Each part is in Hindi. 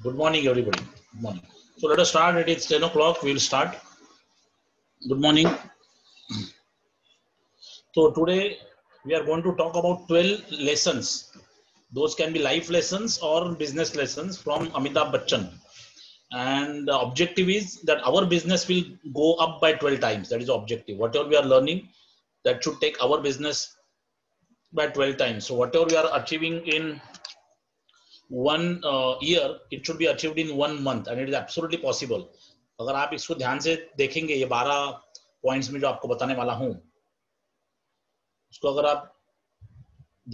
Good morning, everybody. Good morning. So let us start. It is 10 o'clock. We will start. Good morning. So today we are going to talk about 12 lessons. Those can be life lessons or business lessons from Amitabh Bachchan. And the objective is that our business will go up by 12 times. That is the objective. Whatever we are learning, that should take our business by 12 times. So whatever we are achieving in one year, it should be achieved in 1 month, and it is absolutely possible. अगर आप इसको ध्यान से देखेंगे, ये 12 पॉइंट्स में जो आपको बताने वाला हूं, उसको अगर आप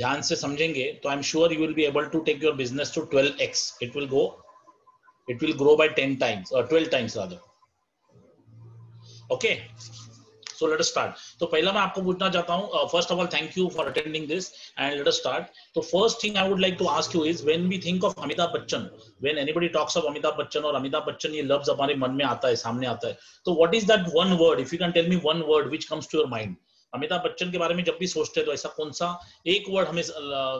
ध्यान से समझेंगे, तो I am sure you will be able to take your business to 12x. It will grow by 10 times or 12 times rather. Okay. So let us start. तो पहला मैं आपको पूछना चाहता हूँ, first of all, thank you for attending this, and let us start. So first thing I would like to ask you is, when we think of Amitabh Bachchan, when anybody talks of Amitabh Bachchan और Amitabh Bachchan, ये लफ्ज हमारे मन में आता है, सामने आता है. तो what is that one word? If you can tell me one word which comes to your mind. Amitabh Bachchan के बारे में जब भी सोचते हैं, तो ऐसा कौन सा एक वर्ड हमें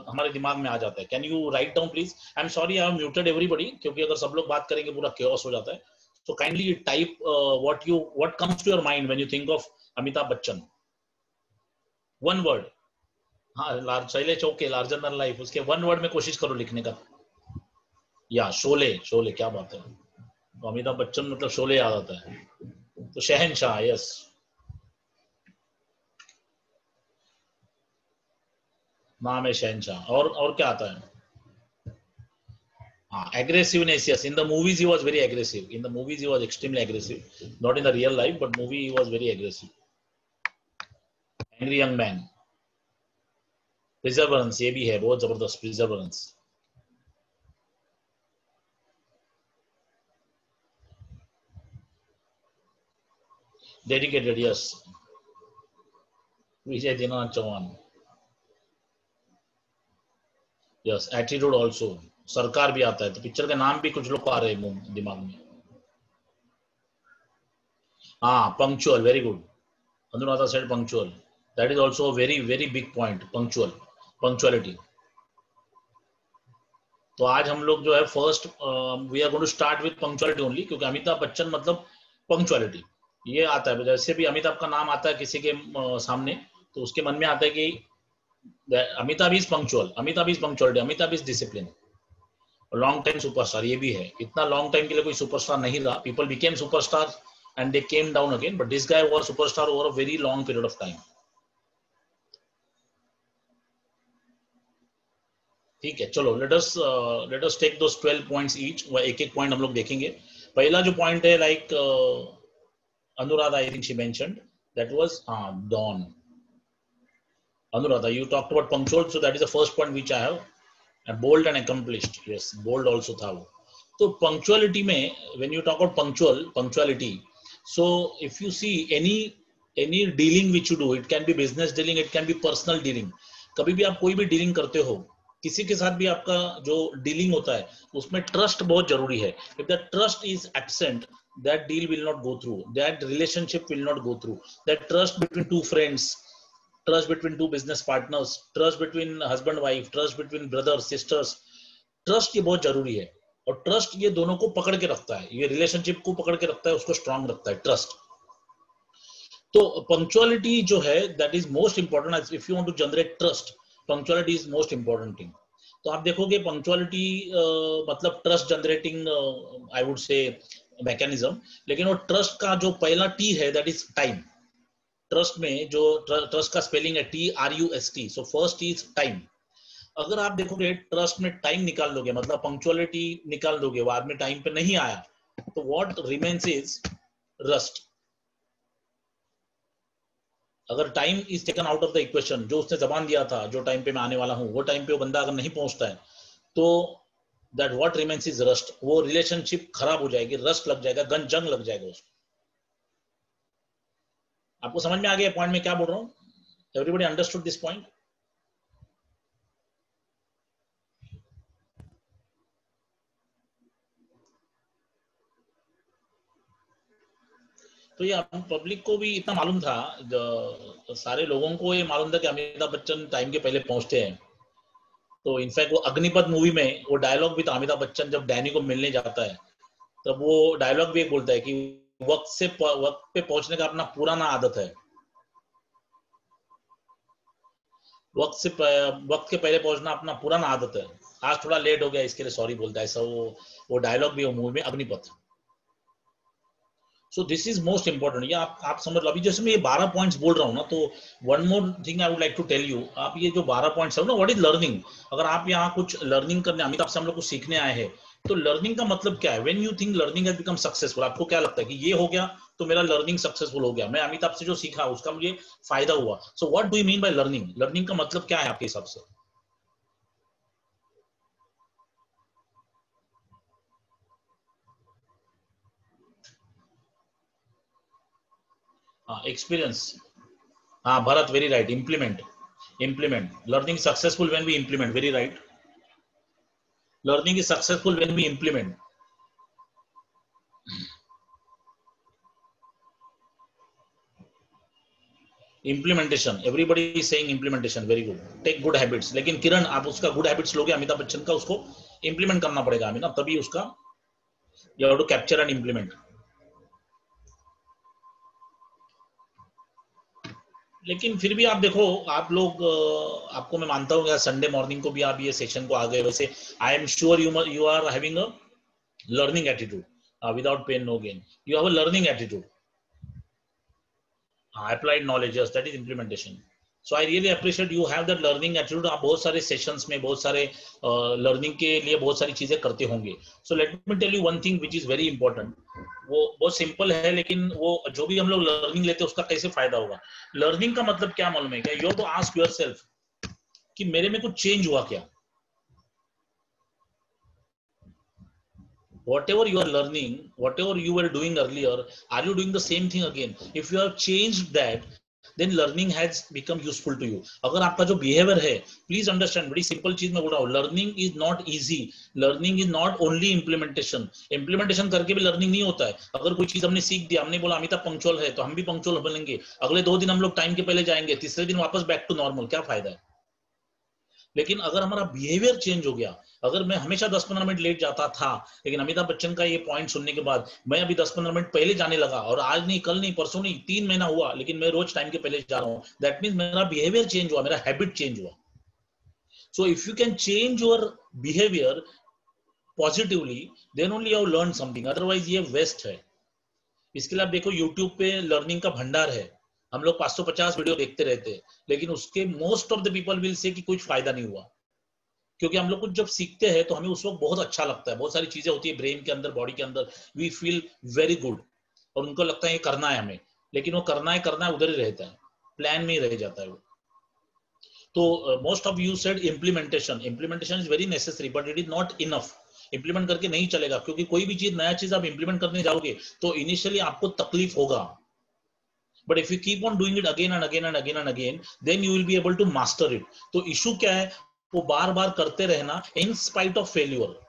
हमारे दिमाग में आ जाता है? Can you write down please? I am sorry, I have muted everybody, क्योंकि अगर सब लोग बात करेंगे पूरा chaos हो जाता है. So kindly type what comes to your mind when you think of Amitabh Bachchan. One word. हाँ, Shailesh, okay, larger than life. उसके वन वर्ड में कोशिश करो लिखने का. या शोले. शोले, क्या बात है. तो अमिताभ बच्चन मतलब शोले याद आता है. तो शहनशाह, यस. नाम है शहनशाह. और क्या आता है? Aggressiveness, yes. In the movies he was very aggressive. In the movies he was extremely aggressive. Not in the real life, but movie he was very aggressive. Angry young man. Perseverance, ये भी है बहुत जबरदस्त. Perseverance. Dedicated, yes. विजय Dinanath Chauhan. Yes, attitude also. सरकार भी आता है. तो पिक्चर के नाम भी कुछ लोग को आ रहे हैं दिमाग में. Punctual, very good. Anuradha said punctual. That is also a very, very big point. Punctuality. तो आज हम लोग जो है first we are going to start with punctuality only, क्योंकि अमिताभ बच्चन मतलब पंक्चुअलिटी ये आता है. जैसे भी अमिताभ का नाम आता है किसी के सामने, तो उसके मन में आता है कि Amitabh is punctual, Amitabh is punctuality, Amitabh is discipline. Long time superstar, ये भी है. इतना लॉन्ग टाइम के लिए कोई सुपरस्टार नहीं रहा. People became superstar and they came down again, but this guy was superstar over a very long period of time. ठीक है, चलो let us take those 12 points each. एक एक पॉइंट हम लोग देखेंगे. पहला जो पॉइंट है, like Anuradha, I think she mentioned, that was dawn. Anuradha, you talked about punctual, so that is the first point which I have. And bold and accomplished, yes, bold also था वो. तो punctuality में, when you talk about punctuality, so if you see any dealing which you do, it can be business dealing, it can be personal dealing. कभी भी आप कोई भी डीलिंग करते हो, किसी के साथ भी आपका जो डीलिंग होता है, उसमें ट्रस्ट बहुत जरूरी है. If the trust is absent, that deal will not go through, that relationship will not go through. That trust between two friends, trust between two business partners, trust between husband wife, trust between brothers sisters, trust ये बहुत जरूरी है. और ट्रस्ट ये दोनों को पकड़ के रखता है, ये रिलेशनशिप को पकड़ के रखता है, उसको स्ट्रांग रखता है ट्रस्ट. तो पंक्चुअलिटी जो है, that is most important. If you want to generate trust, punctuality is most important thing. तो आप देखोगे पंक्चुअलिटी मतलब trust generating, I would say mechanism. लेकिन वो ट्रस्ट का जो पहला टी है, दैट इज टाइम. ट्रस्ट में जो ट्रस्ट का स्पेलिंग है TRUST. So first is time. अगर आप देखोगे ट्रस्ट में टाइम निकाल दोगे, मतलब पंक्चुअलिटी निकाल दोगे, वो आदमी टाइम पे नहीं आया, तो व्हाट रिमेन्स इज रस्ट. अगर time is taken out of the equation, जो उसने जबान दिया था जो टाइम पे मैं आने वाला हूं, वो टाइम पे वो बंदा अगर नहीं पहुंचता है, तो that what remains is rust. वो रिलेशनशिप खराब हो जाएगी, रस्ट लग जाएगा, जंग लग जाएगा उसको. आपको समझ में आ गया पॉइंट में क्या बोल रहा हूं? Everybody understood this point? तो ये पब्लिक को भी इतना मालूम था, सारे लोगों को ये मालूम था कि अमिताभ बच्चन टाइम के पहले पहुंचते हैं. तो इनफैक्ट वो अग्निपथ मूवी में वो डायलॉग भी था, अमिताभ बच्चन जब डैनी को मिलने जाता है तब वो डायलॉग भी एक बोलता है कि वक्त पे पहुंचने का अपना पुराना आदत है, वक्त के पहले पहुंचना अपना पुराना आदत है, आज थोड़ा लेट हो गया इसके लिए सॉरी बोलता है, ऐसा वो डायलॉग भी वो मूवी में Agnipath. So this is most important, ये आप समझ लो। अभी जैसे मैं ये 12 पॉइंट्स बोल रहा हूँ ना, तो one more thing I would like to tell you, आप ये जो 12 पॉइंट्स है ना, व्हाट इज लर्निंग। अगर आप यहाँ कुछ लर्निंग करने, अमिताभ से हम लोग कुछ सीखने आए हैं, तो लर्निंग का मतलब क्या है? When you think learning has become successful, आपको क्या लगता है कि ये हो गया तो मेरा लर्निंग सक्सेसफुल हो गया, मैं अमिताभ से जो सीखा उसका मुझे फायदा हुआ। So what do you mean by learning? Learning का मतलब क्या है आपके हिसाब से? हाँ, एक्सपीरियंस। हाँ Bharat, very right, implement learning successful when we implement, very right, learning is successful when we implement. Implementation, everybody is saying implementation, very good, take good habits, लेकिन किरण आप उसका गुड हैबिट्स लोगे अमिताभ बच्चन का, उसको इंप्लीमेंट करना पड़ेगा हमें ना, तभी उसका you have to capture and implement. लेकिन फिर भी आप देखो, आप लोग आपको मैं मानता हूँ संडे मॉर्निंग को भी आप ये सेशन को आ गए, वैसे I am sure you are having a learning attitude, without pain no gain, you have a learning attitude, applied knowledge, yes, that is implementation. So I really appreciate you have that learning attitude. आप बहुत सारे सेशंस में बहुत सारे लर्निंग के लिए बहुत सारी चीजें करते होंगे। So let me tell you one thing which is very important, वो बहुत सिंपल है, लेकिन वो जो भी हम लोग लर्निंग लेते हैं उसका कैसे फायदा होगा। लर्निंग का मतलब क्या मालूम है क्या? You have to ask yourself कि मेरे में कुछ चेंज हुआ क्या। Whatever you are learning, whatever you were doing earlier, are you doing the same thing again? If you have changed that, then learning has become useful to you. अगर आपका जो बिहेवियर है, प्लीज अंडरस्टैंड, बड़ी सिंपल चीज मैं बोल रहा हूँ, learning is not easy, learning is not only implementation. Implementation करके भी लर्निंग नहीं होता है। अगर कोई चीज हमने सीख दिया, हमने बोला अमिताभ पंक्चुअल है तो हम भी पंक्चुअल बनेंगे, अगले 2 दिन हम लोग टाइम के पहले जाएंगे, तीसरे दिन वापस बैक टू नॉर्मल, क्या फायदा है? लेकिन अगर हमारा बिहेवियर चेंज हो गया, अगर मैं हमेशा 10-15 मिनट लेट जाता था, लेकिन अमिताभ बच्चन का ये पॉइंट सुनने के बाद मैं अभी 10-15 मिनट पहले जाने लगा, और आज नहीं, कल नहीं, परसों नहीं, 3 महीना हुआ, लेकिन मैं रोज टाइम के पहले जा रहा हूँ, दैट मीन्स मेरा बिहेवियर चेंज हुआ, मेरा हैबिट चेंज हुआ। So if you can change your behaviour positively, then only you have learn something, otherwise ये वेस्ट है। इसके लिए आप देखो, यूट्यूब पे लर्निंग का भंडार है, हम लोग 550 वीडियो देखते रहते हैं, लेकिन उसके most of the people will say कि कुछ फायदा नहीं हुआ, क्योंकि हम लोग कुछ जब सीखते हैं तो हमें उस वक्त बहुत अच्छा लगता है, बहुत सारी चीजें होती है ब्रेन के अंदर, बॉडी के अंदर, वी फील वेरी गुड, और उनको लगता है ये करना है हमें, लेकिन वो करना है उधर ही रहता है, प्लान में ही रह जाता है वो। तो most of you said implementation is very necessary, but it is not enough. Implement करके नहीं चलेगा, क्योंकि कोई भी चीज, नया चीज आप इंप्लीमेंट करने जाओगे तो इनिशियली आपको तकलीफ होगा, but if you keep on doing it again and again and again and again, then you will be able to master it. तो इशू क्या है? वो बार बार करते रहना इन स्पाइट ऑफ फेल्यूर।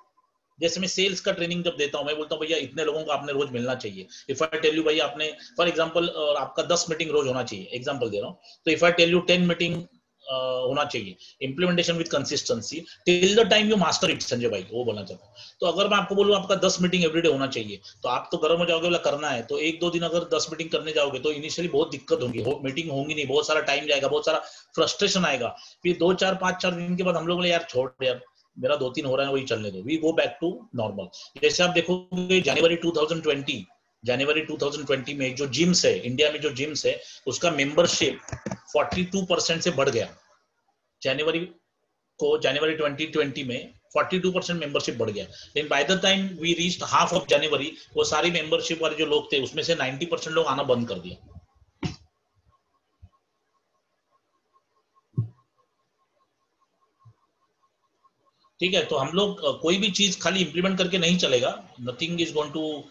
जैसे मैं सेल्स का ट्रेनिंग जब देता हूं, मैं बोलता हूं भैया इतने लोगों को आपने रोज मिलना चाहिए। इफ आई टेल यू भैया आपने, फॉर एग्जांपल, आपका 10 मीटिंग रोज होना चाहिए, एग्जांपल दे रहा हूं, तो if I tell you 10 meeting होना चाहिए, implementation with consistency till the time you master it, Sanjay भाई वो बोलना चाहता हूँ। तो अगर मैं आपको बोलूं आपका 10 मीटिंग एवरीडे होना चाहिए, तो आप तो गर्म हो जाओगे, बोला करना है, तो 1-2 दिन अगर 10 मीटिंग करने जाओगे तो इनिशियली बहुत दिक्कत होगी, मीटिंग होंगी नहीं, बहुत सारा टाइम जाएगा, बहुत सारा फ्रस्ट्रेशन आएगा। फिर 2-4-5-4 दिन के बाद हम लोग बोले यार छोड़ यार, मेरा 2-3 हो रहा है, वही चलने दो, we go back to normal. जैसे आप देखोगे जनवरी 2020 में जो जिम्स है इंडिया में, जो जिम्स है उसका मेंबरशिप 42% से बढ़ गया। जनवरी 2020 में 42% मेंबरशिप बढ़ गया, लेकिन by the time we reached half of January, वो सारी मेंबरशिप वाले जो लोग थे उसमें से 90% लोग आना बंद कर दिया। ठीक है, तो हम लोग कोई भी चीज खाली इंप्लीमेंट करके नहीं चलेगा, nothing is going to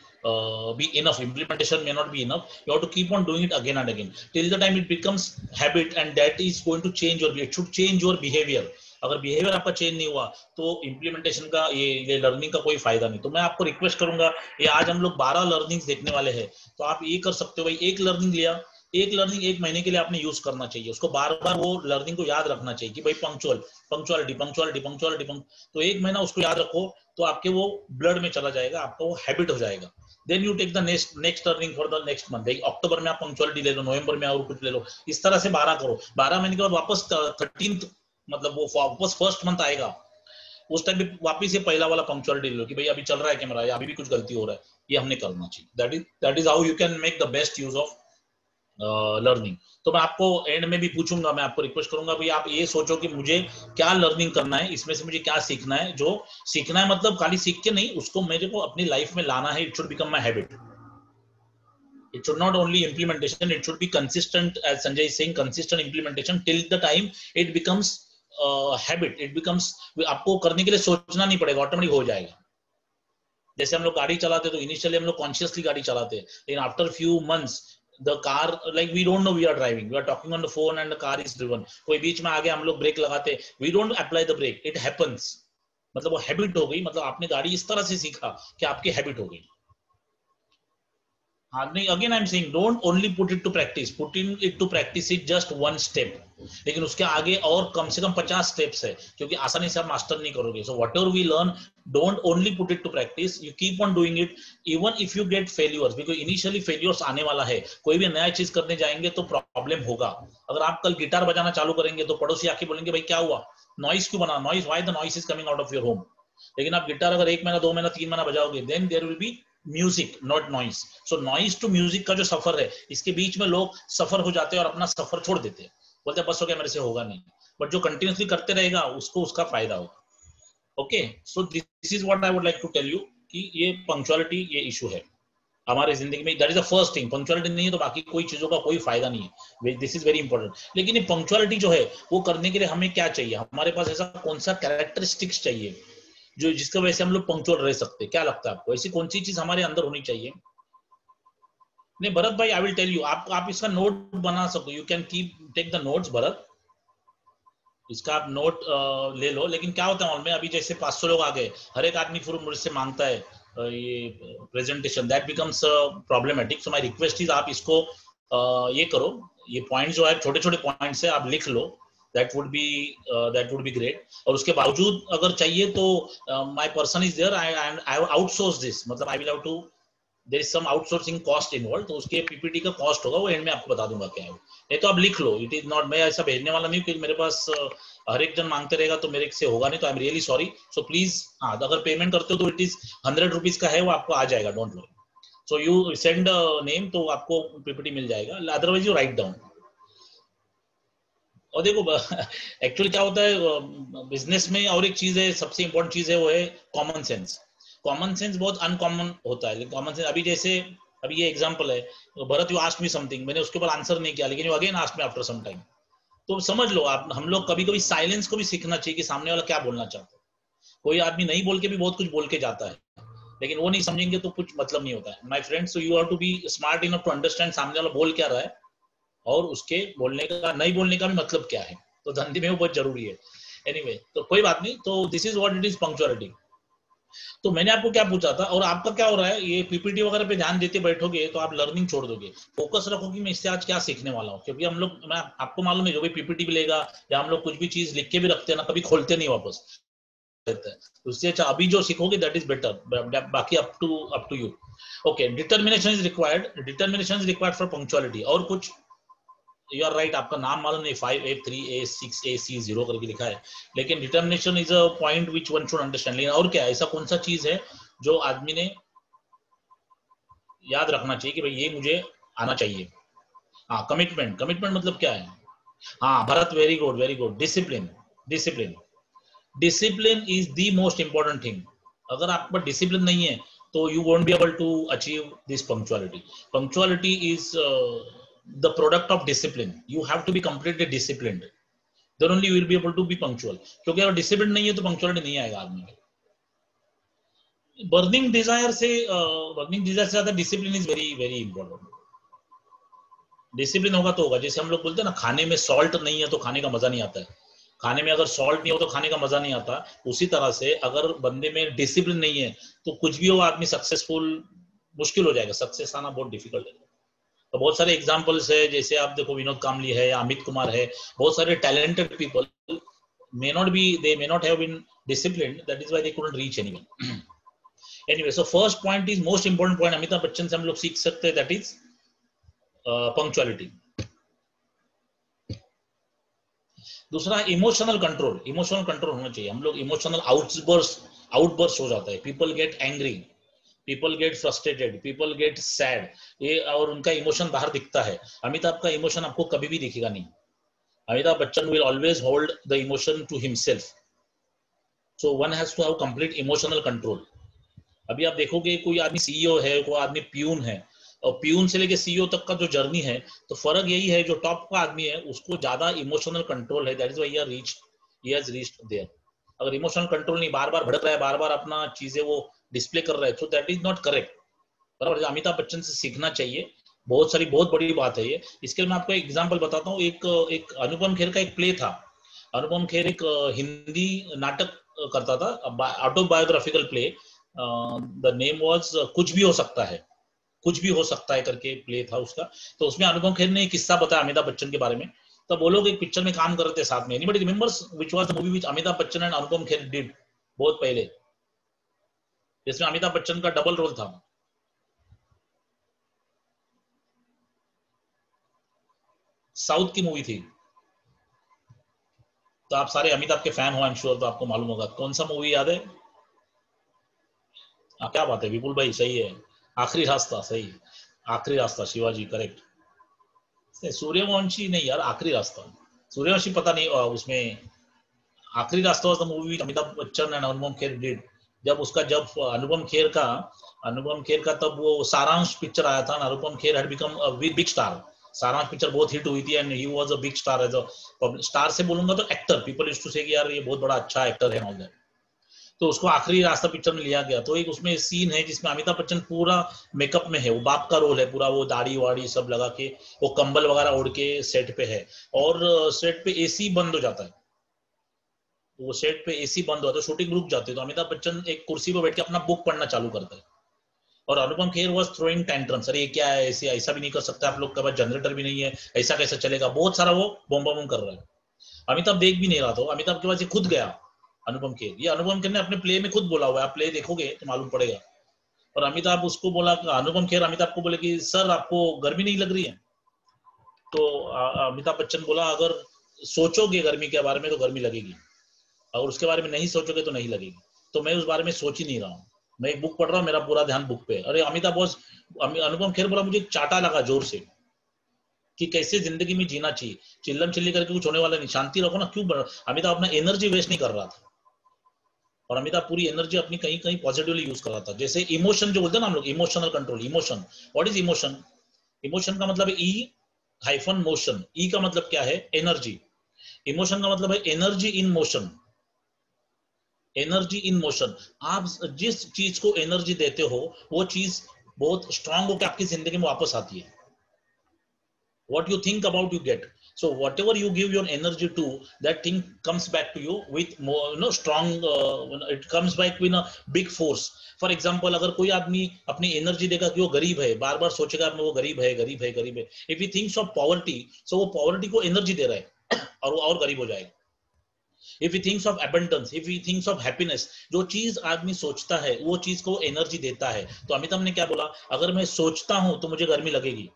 be enough, implementation may not be enough, you have to keep on doing it again and again till the time it becomes habit, and that is going to change your, it should change your behavior। अगर बिहेवियर आपका चेंज नहीं हुआ तो इंप्लीमेंटेशन का, ये लर्निंग का कोई फायदा नहीं। तो मैं आपको रिक्वेस्ट करूंगा, ये आज हम लोग 12 लर्निंग्स देखने वाले हैं, तो आप ये कर सकते हो भाई, एक लर्निंग लिया एक लर्निंग एक महीने के लिए आपने यूज करना चाहिए, उसको बार बार वो लर्निंग को याद रखना चाहिए कि भाई पंक्चुअलिटी पंक्चुअलिटी पंक्चुअलिटी। तो एक महीना उसको याद रखो, तो आपके वो ब्लड में चला जाएगा, आपका वो हैबिट हो जाएगा। Then you take the next learning for the next month. अक्टूबर में आप पंक्चुअलिटी ले लो, नवंबर में और कुछ ले लो, इस तरह से 12 करो। 12 महीने के बाद वापस 13th मतलब वो वापस फर्स्ट मंथ आएगा, उस टाइम भी वापस ये पहला वाला पंक्चुअलिटी ले लो कि भाई अभी चल रहा है कैमरा, या अभी भी कुछ गलती हो रहा है, ये हमने करना चाहिए। That is how you can make the best use of learning. तो मैं आपको एंड में भी पूछूंगा, मैं आपको रिक्वेस्ट करूंगा भाई आप ये सोचो कि मुझे क्या लर्निंग करना है, इसमें से मुझे क्या सीखना है। जो सीखना है मतलब खाली सीख के नहीं, उसको मेरे को अपनी लाइफ में लाना है। It should become my habit, it should not only implementation, it should be consistent, as Sanjay is saying, consistent implementation till the time it becomes habit, it becomes, आपको करने के लिए सोचना नहीं पड़ेगा, ऑटोमेटिक हो जाएगा। जैसे हम लोग गाड़ी चलाते तो इनिशियली हम लोग कॉन्शियसली गाड़ी चलाते हैं, लेकिन after few months the car, like we don't know we are driving, we are talking on the phone and the car is driven, कोई बीच में आगे हम लोग ब्रेक लगाते, we don't apply the brake, it happens, मतलब वो हैबिट हो गई, मतलब आपने गाड़ी इस तरह से सीखा कि आपकी हैबिट हो गई। Again I am saying don't only put it to practice, putting it to practice is just one step, लेकिन उसके आगे और कम से कम 50 स्टेप्स है, क्योंकि आसानी से आप मास्टर नहीं करोगे। So whatever we learn, don't only put it to practice, you keep on doing it even if you get failures, because initially failures आने वाला है। कोई भी नया चीज करने जाएंगे तो प्रॉब्लम होगा। अगर आप कल गिटार बजाना चालू करेंगे तो पड़ोसी आके बोलेंगे भाई क्या हुआ, नॉइस क्यों बना, noise, why the noise is coming out of your home. लेकिन आप गिटार अगर 1 महीना 2 महीना 3 महीना बजाओगे, then there will be music not noise. So noise to music का जो सफर है, इसके बीच में लोग सफर हो जाते हैं और अपना सफर छोड़ देते हैं, बोलते हैं बस हो गया मेरे से होगा नहीं। बट जो कंटिन्यूसली करते रहेगा उसको उसका फायदा होगा। Okay, so this is what I would like to tell you कि ये पंक्चुअलिटी ये इशू है हमारे जिंदगी में। That is the first thing. Punctuality नहीं है तो बाकी कोई चीजों का कोई फायदा नहीं है। This is very important. लेकिन ये पंक्चुअलिटी जो है वो करने के लिए हमें क्या चाहिए, हमारे पास ऐसा कौन सा कैरेक्टरिस्टिक्स चाहिए जो जिसकी वजह से हम लोग पंक्चुअल रह सकते हैं? क्या लगता है आपको, ऐसी कौन सी चीज हमारे अंदर होनी चाहिए? नहीं भरत भाई, आई विल टेल यू, आप इसका नोट बना सको, you can keep take the notes Bharat, इसका आप नोट ले लो। लेकिन क्या होता है मालूम है, अभी जैसे 500 लोग आ गए, हर एक आदमी फिर मुझसे मांगता है ये presentation, that becomes problematic. So my request is आप इसको ये करो, ये पॉइंट्स जो है छोटे छोटे पॉइंट्स है, आप लिख लो, that would be great। और उसके बावजूद अगर चाहिए तो my person is there, I outsource this, मतलब I will have to, there is some outsourcing cost involved, तो उसके पीपीटी का कॉस्ट होगा, वो एंड में आपको बता दूंगा क्या है। नहीं तो आप लिख लो, इट इज नॉट, मैं ऐसा भेजने वाला नहीं कि मेरे पास हर एक जन मांगते रहेगा तो मेरे से होगा नहीं, तो I am really sorry. So please, हाँ अगर पेमेंट करते हो तो इट इज 100 रुपीज का है, वो आपको आ जाएगा, don't worry. So you send name तो आपको पीपीटी मिल जाएगा, अदरवाइज यू राइट डाउन। और देखो एक्चुअली क्या होता है बिजनेस में, और एक चीज है सबसे इंपॉर्टेंट चीज है, वो है कॉमन सेंस। कॉमन सेंस बहुत अनकॉमन होता है, लेकिन कॉमन सेंस, अभी जैसे अभी ये एग्जांपल है, Bharat you asked me something, मैंने उसके ऊपर आंसर नहीं किया, लेकिन you again asked me after some time. तो समझ लो आप, हम लोग कभी कभी साइलेंस को भी सीखना चाहिए कि सामने वाला क्या बोलना चाहता है। कोई आदमी नहीं बोल के भी बहुत कुछ बोल के जाता है, लेकिन वो नहीं समझेंगे तो कुछ मतलब नहीं होता है my friends. So you have to be smart enough to understand सामने वाला बोल क्या रहा है, और उसके बोलने का नहीं बोलने का भी मतलब क्या है, तो धंधे में वो बहुत जरूरी है। एनीवे, तो कोई बात नहीं, तो this is what it is punctuality. तो मैंने आपको क्या पूछा था, और आपका क्या हो रहा है, ये पीपीटी वगैरह पे ध्यान देते बैठोगे तो आप लर्निंग छोड़ दोगे। फोकस रखो कि मैं इससे आज क्या सीखने वाला हूँ, क्योंकि हम लोग, मैं आपको मालूम है, जो भी पीपीटी भी लेगा या हम लोग कुछ भी चीज लिख के भी रखते हैं ना, कभी खोलते नहीं वापस रहता है। उससे अच्छा अभी जो सीखोगे दैट इज बेटर, बाकी up to you. Okay, determination is required, determination is required for punctuality. और कुछ? यू आर राइट, आपका नाम मालूम नहीं, 5A3A6AC0 करके लिखा है, लेकिन determination is a point which one should understand. लेकिन और क्या, ऐसा कौन सा चीज है जो आदमी ने याद रखना चाहिए कि भाई ये मुझे आना चाहिए? हाँ, कमिटमेंट। कमिटमेंट मतलब क्या है? हाँ Bharat, very good very good. Discipline, discipline, discipline is the most important thing. अगर आप पर डिसिप्लिन नहीं है तो you won't be able to achieve this punctuality. Punctuality is the product of discipline. You have to be completely disciplined, then only you will be able to be punctual। क्योंकि अगर डिसिप्लिन नहीं है तो पंक्चुअलिटी नहीं आएगा आदमी में। बर्निंग डिजायर से ज्यादा discipline is very very important. Discipline होगा तो होगा, जैसे हम लोग बोलते हैं ना, खाने में सॉल्ट नहीं है तो खाने का मजा नहीं आता है, खाने में अगर सॉल्ट नहीं हो तो खाने का मजा नहीं आता। उसी तरह से अगर बंदे में डिसिप्लिन नहीं है तो कुछ भी हो, आदमी सक्सेसफुल मुश्किल हो जाएगा, सक्सेस आना बहुत डिफिकल्ट है। तो बहुत सारे एग्जांपल्स है, जैसे आप देखो विनोद कामली है या अमित कुमार है, बहुत सारे talented people they may not have been disciplined, that is why they couldn't reach anyone. Anyway, so first point is most important point Amitabh Bachchan से हम लोग सीख सकते हैं, that is punctuality. दूसरा इमोशनल कंट्रोल होना चाहिए. हम लोग इमोशनल आउटबर्स्ट हो जाता है. People get angry, people get frustrated, people get sad, ये और उनका इमोशन बाहर दिखता है. अमिताभ का इमोशन आपको कभी भी दिखेगा नहीं. Amitabh Bachchan will always hold the emotion to himself. So one has to have complete emotional control. अभी आप देखोगे कोई आदमी सीईओ है, कोई आदमी प्यून है, और प्यून से लेके सीईओ तक का जो जर्नी है, तो फर्क यही है, जो टॉप का आदमी है उसको ज्यादा इमोशनल कंट्रोल है. That is why he has reached there. अगर इमोशनल कंट्रोल नहीं, बार बार भड़क रहा है, बार बार अपना चीजें वो डिस्प्ले कर रहा है, so that is not correct. बराबर. अमिताभ बच्चन से सीखना चाहिए. बहुत बड़ी बात है ये. इसके लिए मैं आपको एक एग्जांपल बताता हूँ. एक अनुपम खेर का एक प्ले था. अनुपम खेर एक हिंदी नाटक करता था, autobiographical play. The name was कुछ भी हो सकता है करके प्ले था उसका. तो उसमें अनुपम खेर ने एक किस्सा बताया अमिताभ बच्चन के बारे में. तब वो लोग एक पिक्चर में काम कर रहे थे साथ में. Anybody remembers which was the movie which Amitabh Bachchan and Anupam Kher did बहुत पहले, जिसमें अमिताभ बच्चन का डबल रोल था? साउथ की मूवी थी. तो आप सारे अमिताभ के फैन हो, आई एम श्योर, तो आपको मालूम होगा. कौन सा मूवी याद है? क्या बात है विपुल भाई, सही है. आखिरी रास्ता, सही. आखिरी रास्ता, शिवाजी, करेक्ट. सूर्यवंशी नहीं यार, आखिरी रास्ता. सूर्यवंशी पता नहीं. उसमें आखिरी रास्ता was the movie Amitabh Bachchan and Anupam Kher did. जब अनुपम खेर का तब वो सारांश पिक्चर आया था. Anupam Kher had become a big star. Saaransh picture बहुत हिट हुई थी and he was a big star as a star से बोलूंगा तो एक्टर. पीपल यूज्ड टू से कि यार ये बहुत बड़ा अच्छा एक्टर है ऑल दैट. तो उसको आखिरी रास्ता पिक्चर में लिया गया. तो एक उसमें सीन है जिसमें अमिताभ बच्चन पूरा मेकअप में है. वो बाप का रोल है पूरा, वो दाढ़ी वाड़ी सब लगा के, वो कंबल वगैरह ओढ़ के सेट पे है. और सेट पे एसी बंद हो जाता है. वो सेट पे एसी बंद हुआ तो शूटिंग रुक जाती है. तो अमिताभ बच्चन एक कुर्सी पर बैठ के अपना बुक पढ़ना चालू करता है. और Anupam Kher was throwing tantrums. अरे क्या है, ऐसा भी नहीं कर सकता आप लोग के पास जनरेटर भी नहीं है, ऐसा कैसे चलेगा, बहुत सारा वो बम बम कर रहा है. अमिताभ देख भी नहीं रहा था. अमिताभ के पास ये खुद गया अनुपम खेर. ये अनुपम खेर ने अपने प्ले में खुद बोला हुआ है, आप प्ले देखोगे तो मालूम पड़ेगा. और अमिताभ उसको बोला, अनुपम खेर अमिताभ को बोले कि सर आपको गर्मी नहीं लग रही है? तो अमिताभ बच्चन बोला अगर सोचोगे गर्मी के बारे में तो गर्मी लगेगी, अगर उसके बारे में नहीं सोचोगे तो नहीं लगेगी. तो मैं उस बारे में सोच ही नहीं रहा हूँ, मैं एक बुक पढ़ रहा हूँ, मेरा पूरा ध्यान बुक पे. अरे अमिताभ बॉस, अनुपम खेर बोला मुझे चाटा लगा जोर से कि कैसे जिंदगी में जीना चाहिए. चिल्लम चिल्ली करके कुछ होने वाला नहीं, शांति रखो ना. क्यों अमिताभ अपना एनर्जी वेस्ट नहीं कर रहा था. और अमिताभ पूरी एनर्जी अपनी कहीं कहीं पॉजिटिवली यूज कर रहा था. जैसे इमोशन जो बोलते हैं ना हम लोग, emotional control. Emotion, what is emotion? Emotion का मतलब ई हाइफन मोशन. ई का मतलब क्या है? एनर्जी. इमोशन का मतलब है energy in motion. Energy in motion. आप जिस चीज को एनर्जी देते हो वो चीज बहुत स्ट्रांग होकर आपकी जिंदगी में वापस आती है. what you think about you get. So whatever you give your energy to, that thing comes back to you with more strong, it comes back with a big force. For example, अगर कोई आदमी अपनी एनर्जी देगा कि वो गरीब है, बार बार सोचेगा वो गरीब है. If he thinks of poverty, so वो poverty को एनर्जी दे रहा है और वो और गरीब हो जाएगा. If he thinks of abundance, if he thinks of happiness, जो चीज आदमी सोचता है वो चीज को एनर्जी देता है. तो अमिताभ ने क्या बोला, अगर मैं सोचता हूं तो मुझे गर्मी लगेगी,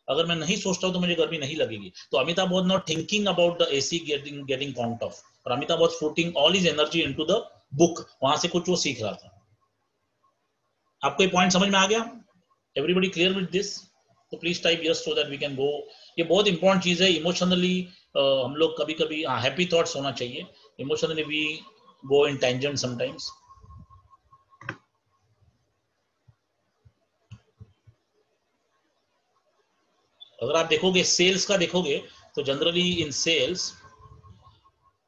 अगर मैं नहीं सोचता हूं तो मुझे गर्मी नहीं लगेगी. तो Amitabh was not thinking about the AC getting count off, और Amitabh was putting all his energy into the book. वहां से कुछ वो सीख रहा था. आपको ये पॉइंट समझ में आ गया? Everybody clear with this? तो please type yes so that we can go. ये बहुत इंपॉर्टेंट चीज है. इमोशनली हम लोग कभी कभी हैप्पी थॉट्स होना चाहिए. Emotionally we go in tangent sometimes. अगर आप देखोगे सेल्स का देखोगे तो generally in sales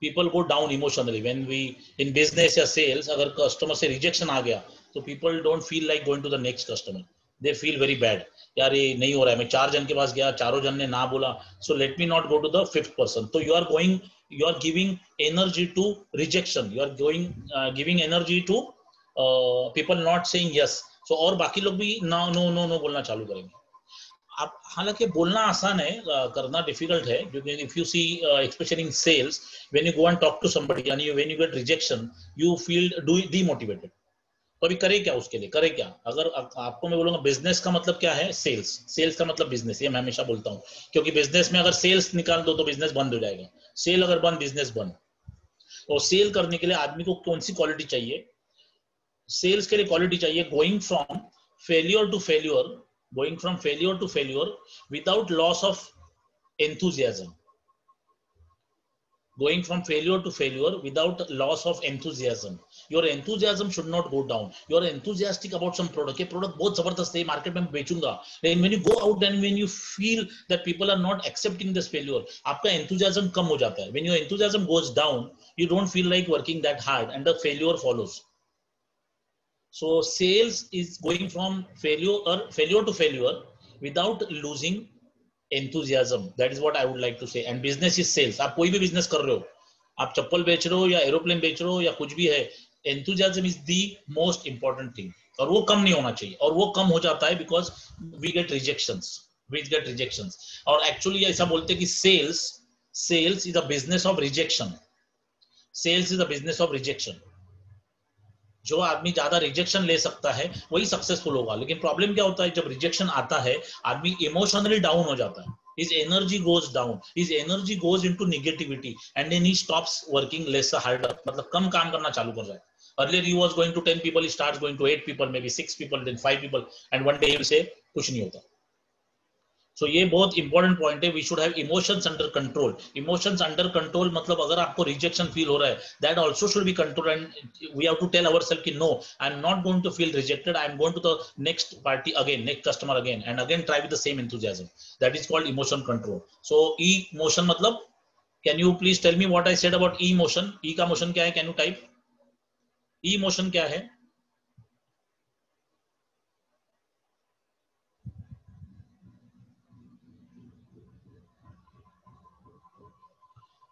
people go down emotionally. When we in business या सेल्स, अगर कस्टमर से रिजेक्शन आ गया तो people don't feel like going to the next customer. They feel very bad. यार ये नहीं हो रहा है, मैं 4 जन के पास गया, चारों जन ने ना बोला, so let me not go to the 5th person. तो you are giving energy to rejection. You are giving energy to people not saying yes. So और बाकी लोग भी नो नो नो नो बोलना चालू करेंगे. आप हालांकि बोलना आसान है, करना डिफिकल्ट है, क्योंकि if you see specially in sales, when you go and talk to somebody and you when you get rejection, you feel demotivated. तो अभी करे क्या उसके लिए, करे क्या? अगर आपको मैं बोलूंगा बिजनेस का मतलब क्या है, सेल्स, सेल्स का मतलब बिजनेस, ये मैं हमेशा बोलता हूँ, क्योंकि बिजनेस में अगर सेल्स निकाल दो तो बिजनेस बंद हो जाएगा, सेल अगर बंद बिजनेस बंद। और सेल करने के लिए आदमी को कौन सी क्वालिटी चाहिए? सेल्स के लिए क्वालिटी चाहिए going from failure to failure, going from failure to failure without loss of enthusiasm, going from failure to failure without loss of enthusiasm. Your enthusiasm should not go down. You are enthusiastic about some product. ये product बहुत जबरदस्त है, market में बेचूंगा, लेकिन when you go out and when you feel that people are not accepting this failure, आपका enthusiasm कम हो जाता है. When your enthusiasm goes down, you don't feel like working that hard and the failure follows. So sales is going from failure to failure without losing enthusiasm. That is what I would like to say. And business is sales. आप कोई भी बिजनेस कर रहे हो, आप चप्पल बेच रहे हो या एरोप्लेन बेच रहे हो या कुछ भी है, enthusiasm is the most important thing. और वो कम नहीं होना चाहिए, और वो कम हो जाता है because we get rejections. और actually ऐसा बोलते हैं कि sales is a business of rejection. Sales is a business of rejection. जो आदमी ज्यादा रिजेक्शन ले सकता है वही सक्सेसफुल होगा। लेकिन प्रॉब्लम क्या होता है, जब रिजेक्शन आता है आदमी इमोशनली डाउन हो जाता है, his energy goes down, his energy goes into negativity and then he stops working less harder, मतलब कम काम करना चालू कर जाए। earlier he was going to 10 people, he starts going to 8 people, maybe 6 people, then 5 people, and one day he will say कुछ नहीं होता। So ये बहुत इंपॉर्टेंट पॉइंट है, we should have emotions under control. Emotions under control मतलब अगर आपको रिजेक्शन फील हो रहा है, that also should be control, and we have to tell ourselves कि no, I am not going to feel rejected, I am going to the next party again, next customer again and again, try with the same enthusiasm. That is called emotion control. So E motion मतलब, can you please tell me what I said about E motion? E का मोशन क्या है? Can you type E motion क्या है?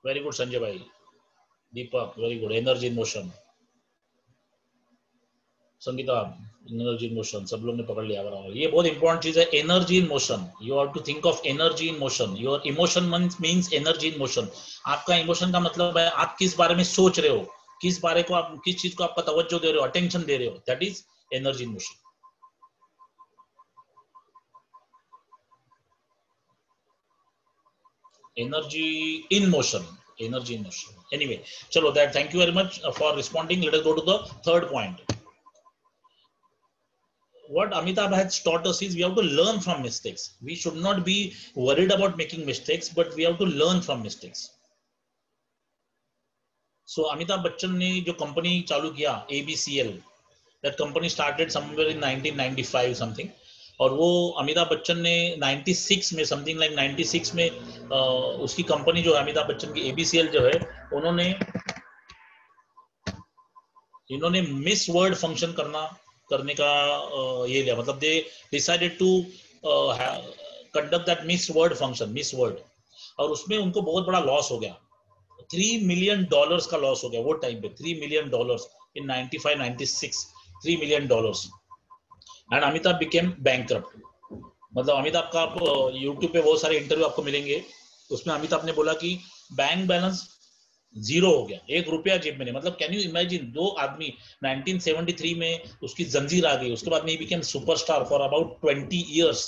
वेरी गुड संजय भाई, Deepak very good. Energy in motion, Sangeeta energy in motion, सब लोग ने पकड़ लिया बराबर। ये बहुत इंपॉर्टेंट चीज है, energy in motion. You have to think of energy in motion. Your emotion means energy in motion. आपका इमोशन का मतलब है आप किस बारे में सोच रहे हो, किस बारे को आप, किस चीज को आपका तवज्जो दे रहे हो, अटेंशन दे रहे हो, that is energy in motion. Energy in motion, energy in motion. Anyway, चलो that, thank you very much for responding. Let us go to the third point. What Amitabh has taught us is we have to learn from mistakes. We should not be worried about making mistakes, but we have to learn from mistakes. So Amitabh Bachchan ने जो कंपनी चालू किया ABCL, that company started somewhere in 1995 something, और वो अमिताभ बच्चन ने 96 में, समथिंग लाइक 96 में उसकी कंपनी जो है अमिताभ बच्चन की ABCL जो है, इन्होंने मिस वर्ल्ड फंक्शन करने का ये लिया, मतलब they decided to conduct that miss world function, miss world, और उसमें उनको बहुत बड़ा लॉस हो गया। $3 million का लॉस हो गया वो टाइम पे, $3 million in 95-96, $3 million, and Amitabh became bankrupt. मतलब अमिताभ का आप यूट्यूब पे बहुत सारे इंटरव्यू आपको मिलेंगे, उसमें अमिताभ ने बोला कि बैंक बैलेंस जीरो हो गया, ₹1 जेब में नहीं। मतलब कैन यू इमेजिन, दो आदमी 1973 में उसकी जंजीर आ गई, उसके बाद में he became superstar for about 20 years,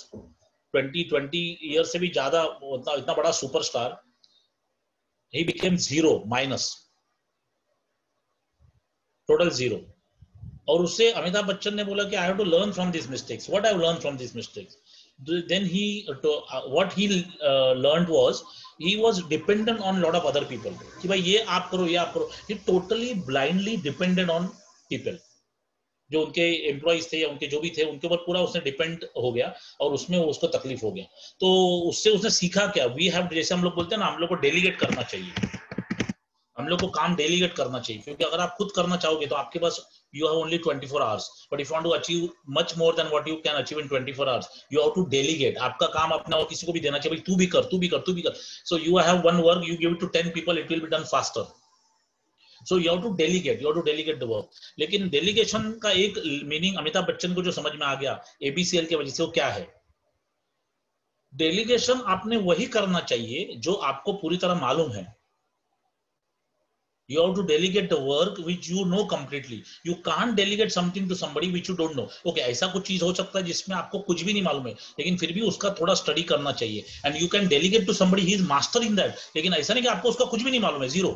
20 years से भी ज्यादा, इतना बड़ा superstar, he became zero, minus, total zero. और उससे अमिताभ बच्चन ने बोला कि I have to learn from this mistakes. What I have learn from this mistakes? then what he learned was he was dependent on lot of other people कि भाई ये आप करो, ये आप करो। he totally blindly depended on people, जो उनके एम्प्लॉइज थे या उनके जो भी थे उनके ऊपर पूरा उसने डिपेंड हो गया, और उसमें उसको तकलीफ हो गया। तो उससे उसने सीखा क्या? वी हैव, जैसे हम लोग बोलते हैं ना, हम लोग को डेलीगेट करना चाहिए, हम लोग को काम डेलीगेट करना चाहिए, क्योंकि अगर आप खुद करना चाहोगे तो आपके पास you have only 24 hours, but if you want to achieve much more than what you can achieve in 24 hours, you have to delegate. आपका काम अपना और किसी को भी देना चाहिए, भाई तू भी कर, तू भी कर, तू भी कर। So you have one work, you give it to 10 people, it will be done faster. So you have to delegate, you have to delegate the work. लेकिन delegation का एक मीनिंग अमिताभ बच्चन को जो समझ में आ गया ABCL की वजह से, वो क्या है? डेलीगेशन आपने वही करना चाहिए जो आपको पूरी तरह मालूम है. You have to delegate the work which you know completely. You can't delegate something to somebody which you don't know. Okay, ऐसा कुछ चीज हो सकता है जिसमें आपको कुछ भी नहीं मालूम है, लेकिन फिर भी उसका थोड़ा स्टडी करना चाहिए. And you can delegate to somebody he is master in that. लेकिन ऐसा नहीं कि आपको उसका कुछ भी नहीं मालूम है, जीरो.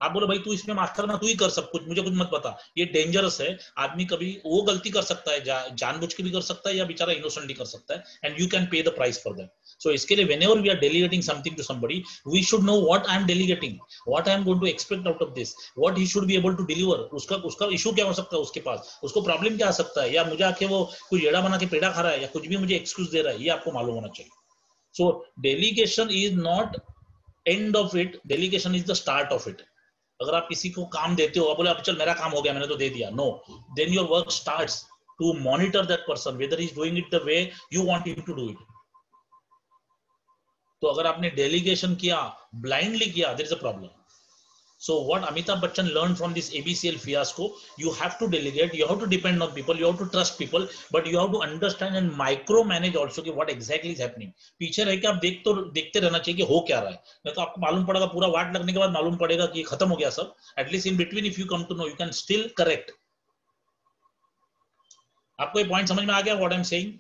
आप बोलो भाई तू इसमें मास्टर ना, तू ही कर सब कुछ, मुझे कुछ मत बता. ये डेंजरस है. आदमी कभी वो गलती कर सकता है, जानबूझ के भी कर सकता है या बेचारा इनोसेंटली कर सकता है. And you can pay the price for that. So इसके लिए whenever we are delegating something to somebody, we should know what I am delegating, what I am going to expect out of this, what he should be able to deliver. उसका इशू क्या हो सकता है उसके पास, उसको प्रॉब्लम क्या आ सकता है, या मुझे आके वो कोई येड़ा बना के पेड़ा खा रहा है या कुछ भी मुझे एक्सक्यूज दे रहा है, ये आपको मालूम होना चाहिए. सो delegation is not end of it, delegation is the start of it. अगर आप किसी को काम देते हो, आप बोले अब चल मेरा काम हो गया, मैंने तो दे दिया, no. Then your work starts to monitor that person whether he is doing it the way you want him to do it. तो अगर आपने डेलीगेशन किया, ब्लाइंडली किया, there is a problem. So what Amitabh Bachchan learned from this ABCL fiasco, you have to delegate, you have to depend on people, you have to trust people, but you have to understand and micromanage also कि what exactly is happening. पीछे रह के आप देखते रहना चाहिए कि हो क्या रहा है. नहीं तो आपको मालूम पड़ेगा, पूरा वाट लगने के बाद मालूम पड़ेगा कि खत्म हो गया सब. At least in between if you come to know, you can still correct. आपको ये पॉइंट समझ में आ गया what I'm saying?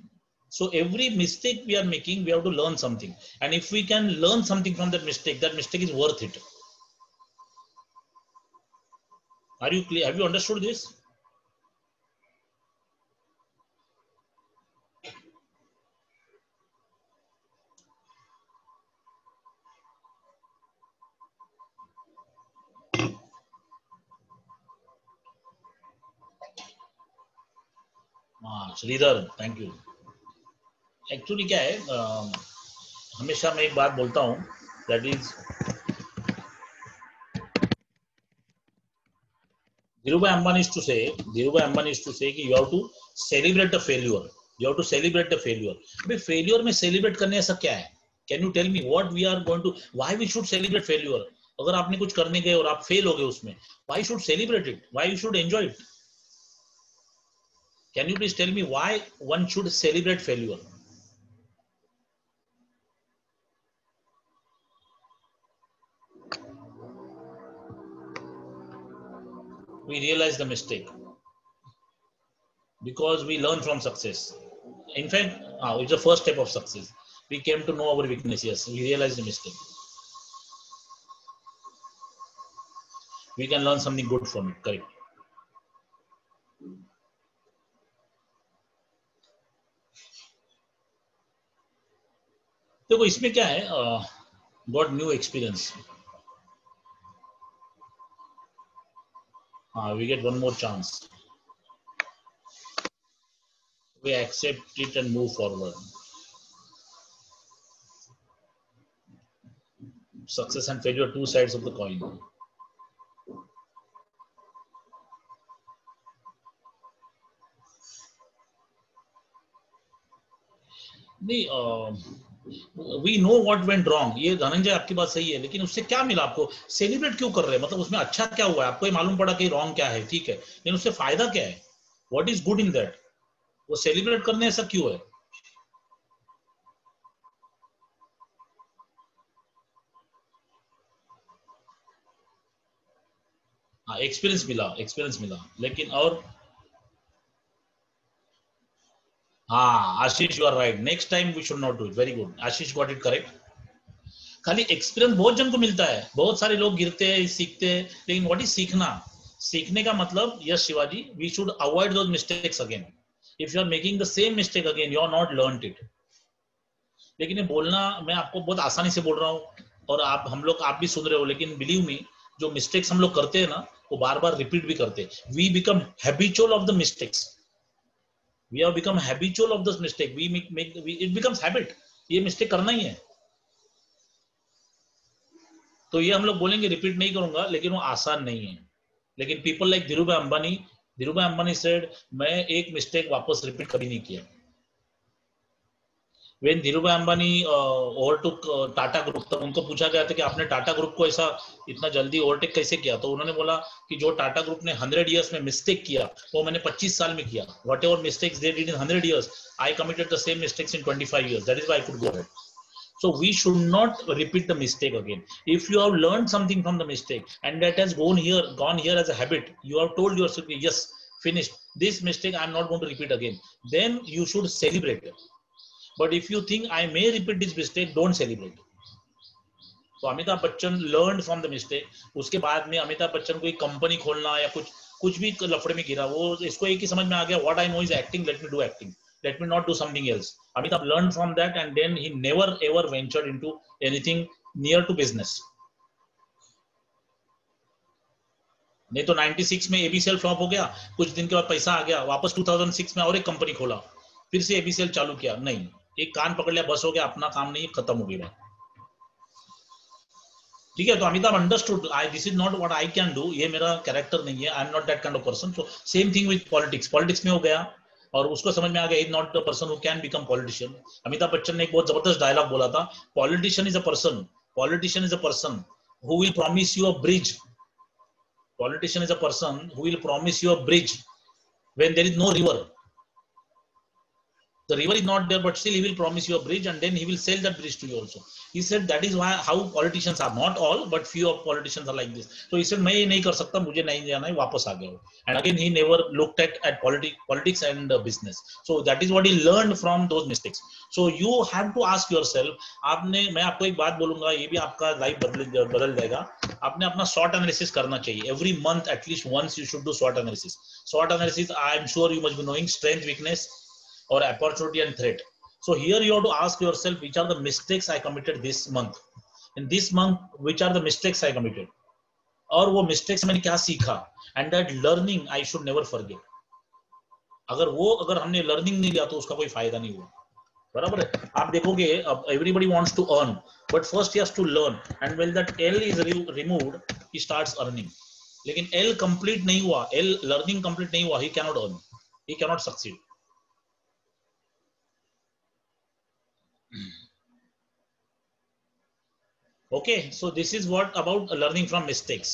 So every mistake we are making, we have to learn something, and if we can learn something from that mistake is worth it. Are you clear? Have you understood this? Sridhar, thank you. Actually क्या है, हमेशा मैं एक बात बोलता हूँ, that is Dhirubhai Ambani used to say कि you have to celebrate the failure. You have to celebrate the failure. भाई failure में celebrate करने ऐसा क्या है? Can you tell me what we are going to? Why we should celebrate failure? अगर आपने कुछ करने गए और आप फेल हो गए उसमें, why should celebrate it? Why you should enjoy it? Can you please tell me why one should celebrate failure? We realize the mistake because we learn from success. In fact, it's the first step of success. We came to know our weakness. Yes, we realize the mistake. We can learn something good from it. Correct. देखो इसमें क्या है, got new experience. We get one more chance. We accept it and move forward. Success and failure, two sides of the coin. नहीं, we know what went wrong. ये धनंजय आपकी बात सही है, लेकिन उससे क्या मिला आपको? सेलिब्रेट क्यों कर रहे हैं? मतलब उसमें अच्छा क्या हुआ है? आपको ये मालूम पड़ा कि रॉन्ग क्या है, ठीक है, लेकिन उससे फायदा क्या है? What is good in that? वो सेलिब्रेट करने ऐसा क्यों है? हाँ, एक्सपीरियंस मिला, लेकिन और हाँ Ashish you are right. Next time we should not do it. Very good, Ashish got it correct. खाली एक्सपीरियंस बहुत जन को मिलता है, बहुत सारे लोग गिरते हैं, सीखते हैं, लेकिन व्हाट इज सीखना? सीखने का मतलब, yes Shivaji, we should avoid those mistakes again. If you are making the same mistake again, you are not learned it. लेकिन ये बोलना मैं आपको बहुत आसानी से बोल रहा हूँ, और आप भी सुन रहे हो, लेकिन बिलीव मी, जो मिस्टेक्स हम लोग करते हैं ना, वो बार बार रिपीट भी करते हैं. We become habitual of the mistakes. We have become habitual of this mistake. It becomes habit. ये मिस्टेक करना ही है. तो ये हम लोग बोलेंगे रिपीट नहीं करूंगा, लेकिन वो आसान नहीं है. लेकिन people like Dhirubhai Ambani said, मैं एक मिस्टेक वापस रिपीट कभी नहीं किया. When Dhirubhai Ambani overtook Tata group, तब उनको पूछा गया था कि आपने टाटा ग्रुप को ऐसा इतना जल्दी ओवरटेक कैसे किया, तो उन्होंने बोला कि जो टाटा ग्रुप ने 100 इयर्स में मिस्टेक किया वो मैंने 25 साल में किया. What ever mistakes they did in 100 years, I committed the same mistakes in 25 years. That is why I could go ahead. So we should not repeat the mistake again. If you have learned something from the mistake and that has gone here as a habit, you have told yourself, yes, finished this mistake, I'm not going to repeat again, then you should celebrate it. But if you think I may repeat this mistake, don't celebrate. So Amitabh Bachchan learned from the mistake. उसके बाद में अमिताभ बच्चन कोई कंपनी खोलना या कुछ भी लफड़े में गिरा, वो इसको एक ही समझ में आ गया, what I know is acting, let me do acting, let me not do something else. Amitabh learned from that and then he never ever ventured into anything near to business. नहीं तो 96 में एबीसीएल फ्लॉप हो गया, कुछ दिन के बाद पैसा आ गया, वापस 2006 में और एक कंपनी खोला, फिर से एबीसीएल चालू किया, नहीं, एक कान पकड़ लिया, बस हो गया, अपना काम नहीं, खत्म हो गया. ठीक है, तो Amitabh understood, this is not what I can do, ये मेरा कैरेक्टर नहीं है, I am not that kind of person. So same thing with politics में हो गया और उसको समझ में आ गया, is not the person who can become politician. Amitabh Bachchan ने एक बहुत जबरदस्त डायलॉग बोला था, politician is a person who will promise you a bridge. Politician is a person who will promise you a bridge when there is no river. The river is not there, but still he will promise you a bridge and then he will sell that bridge to you also. He said that is why how politicians are, not all, but few of politicians are like this. So he said, मैं ये नहीं कर सकता, मुझे नहीं जाना है, वापस आ गया. And again he never looked at politics and business. So that is what he learned from those mistakes. So you have to ask yourself, आपने, मैं आपको एक बात बोलूंगा, ये भी आपका लाइफ बदल जाएगा. आपने अपना SWOT एनालिसिस करना चाहिए. Every month at least once you should do SWOT analysis. SWOT analysis, I am sure you must be knowing strength, weakness, or opportunity and threat. So here you have to ask yourself, which are the mistakes I committed this month. In this month, which are the mistakes I committed? और वो mistakes मैंने क्या सीखा? And that learning I should never forget. अगर हमने learning नहीं लिया तो उसका कोई फायदा नहीं हुआ. बराबर है. आप देखोगे, everybody wants to earn, but first he has to learn. And when that L is removed, he starts earning. लेकिन L complete नहीं हुआ, L learning complete नहीं हुआ, he cannot earn, he cannot succeed. Okay, so this is what about learning from mistakes.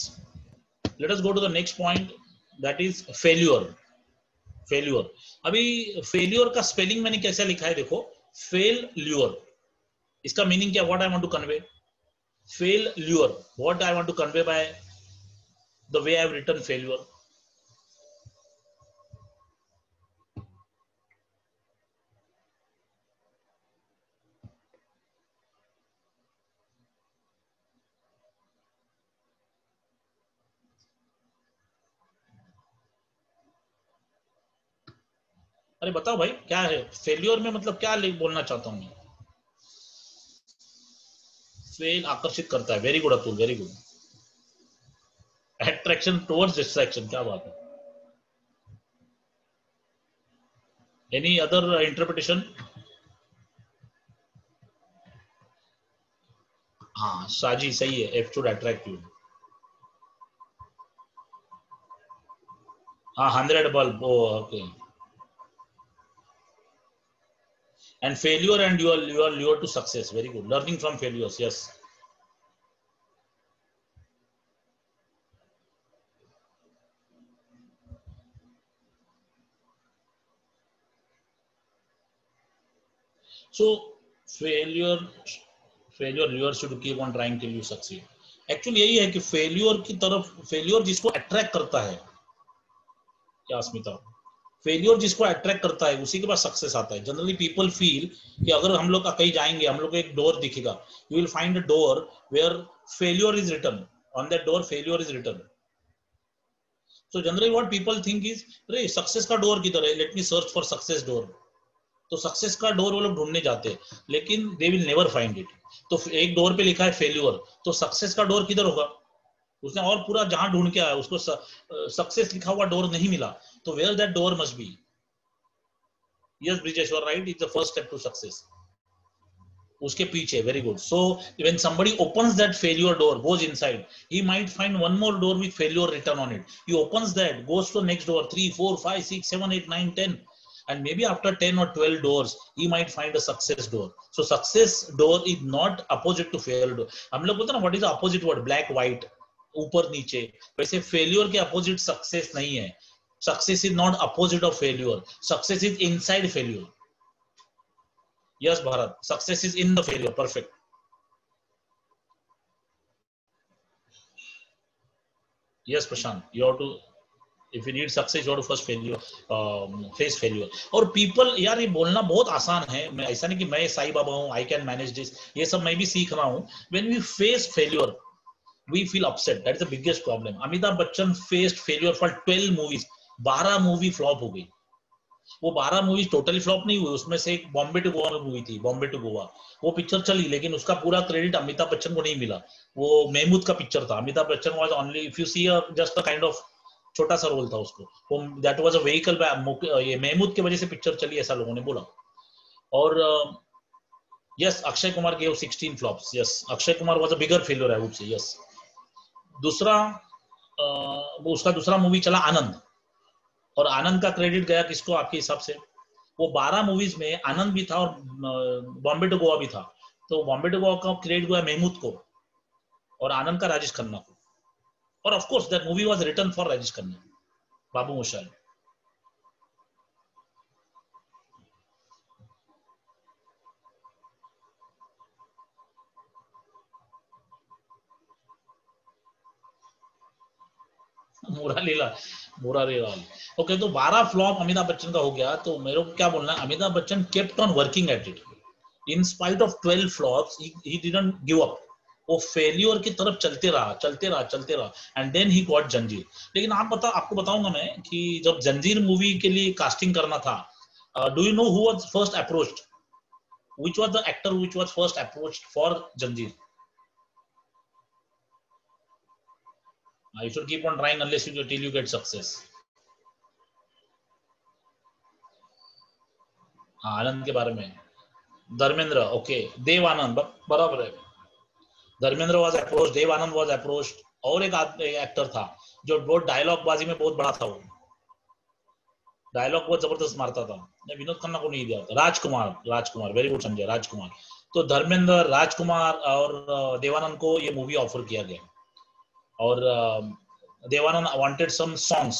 Let us go to the next point, that is failure. अभी failure का spelling मैंने कैसे लिखा है, देखो, failure. इसका meaning क्या? What I want to convey? Failure. What I want to convey by the way I have written failure? अरे बताओ भाई, क्या है फेल्योर में, मतलब क्या बोलना चाहता हूं मैं? फेल आकर्षित करता है. Very good Atul, very good. Attraction towards distraction, क्या बात है. Any other interpretation? हाँ साजी सही है, एफ शुड अट्रैक्ट यू. हाँ 100 bulb. Okay. And failure and you are to success. Very good. Learning from failures. Yes. So failure lures you to keep on trying till you succeed. Actually यही है कि failure की तरफ, failure जिसको attract करता है, क्या स्मिता, फेलियर जिसको अट्रैक्ट करता है उसी के पास सक्सेस आता है. जनरली पीपल फील कि अगर हम लोग कहीं जाएंगे, हम लोग को एक डोर दिखेगा, you will find a door where failure is written, on that door failure is written. So generally what people think is, अरे सक्सेस का डोर किधर है, let me search for success door. तो सक्सेस का डोर वो लोग ढूंढने जाते हैं, लेकिन they will never find it. तो एक डोर पे लिखा है फेलियर, तो सक्सेस का डोर किधर होगा? उसने और पूरा जहां ढूंढ के आया, उसको सक्सेस लिखा हुआ डोर नहीं मिला. तो where that door must be. Yes, Brijesh, you are right. It's the first step to success. उसके पीछे. Very good. So when somebody opens that failure door, goes inside, he might find one more door with failure written on it. He opens that, goes to the next door, 3, 4, 5, 6, 7, 8, 9, 10. and maybe after 10 or 12 doors he might find a success door. So success door is not opposite to failure door. हम लोग बोलते हैं ना what is the opposite word, black white, ऊपर नीचे, वैसे failure के opposite success नहीं है. Success is not opposite of failure. Success is inside failure. Yes, Bharat, success is in the failure. Perfect. Yes, Prashant, you have to, if you need success you have to first failure, face failure. और people, यार ये बोलना बहुत आसान है, मैं ऐसा नहीं कि मैं साई बाबा हूँ, I can manage this, ये सब मैं भी सीख रहा हूँ. When we face failure we feel upset. That is the biggest problem. Amitabh Bachchan faced failure for 12 movies. 12 movie flop हो गई. वो 12 मूवी टोटली फ्लॉप नहीं हुई, उसमें से एक बॉम्बे टू गोवा मूवी थी, बॉम्बे टू गोवा. वो पिक्चर चली लेकिन उसका पूरा क्रेडिट अमिताभ बच्चन को नहीं मिला. वो महमूद का पिक्चर था. Amitabh Bachchan was only, if you see just a kind of छोटा सा रोल था उसको. वो दैट वाज अ व्हीकल, ये महमूद की वजह से पिक्चर चली ऐसा लोगों ने बोला. और yes, Akshay Kumar gave 16 flops. Yes, Akshay Kumar was a bigger failure I would से. यस. दूसरा वो उसका दूसरा मूवी चला आनंद, और आनंद का क्रेडिट गया किसको आपके हिसाब से? वो 12 मूवीज में आनंद भी था और बॉम्बे टू गोवा भी था. तो बॉम्बे टू गोवा का क्रेडिट गया महमूद को और आनंद का राजेश खन्ना को. और of course that movie was written for Rajesh Khanna, Babu Moshai. Murarilal. Okay, तो 12 फ्लॉप अमिताभ बच्चन का हो गया. तो मेरे को क्या बोलना है, Amitabh Bachchan kept on working at it. In spite of 12 flops he didn't give up. वो फेल्यूर की तरफ चलते रहा एंड देन ही गॉट जंजीर. लेकिन आपको बताऊंगा मैं कि जब जंजीर मूवी के लिए कास्टिंग करना था, do you know who was first approached? Which was the actor which was first approached for जंजीर? You should keep on trying unless you till you get success. हाँ, आनंद के बारे में धर्मेंद्र. ओके, देव आनंद बराबर है. Dharmendra was approach, Dev Anand was approach. और एक एक्टर था जो बहुत डायलॉग बाजी में बहुत बड़ा था. वो डायलॉग बहुत जबरदस्त मारता था. विनोद खन्ना को नहीं दिया था. राजकुमार वेरी गुड संजय, राजकुमार. तो धर्मेंद्र, राजकुमार और देवानंद को ये मूवी ऑफर किया गया. और Dev Anand wanted some songs,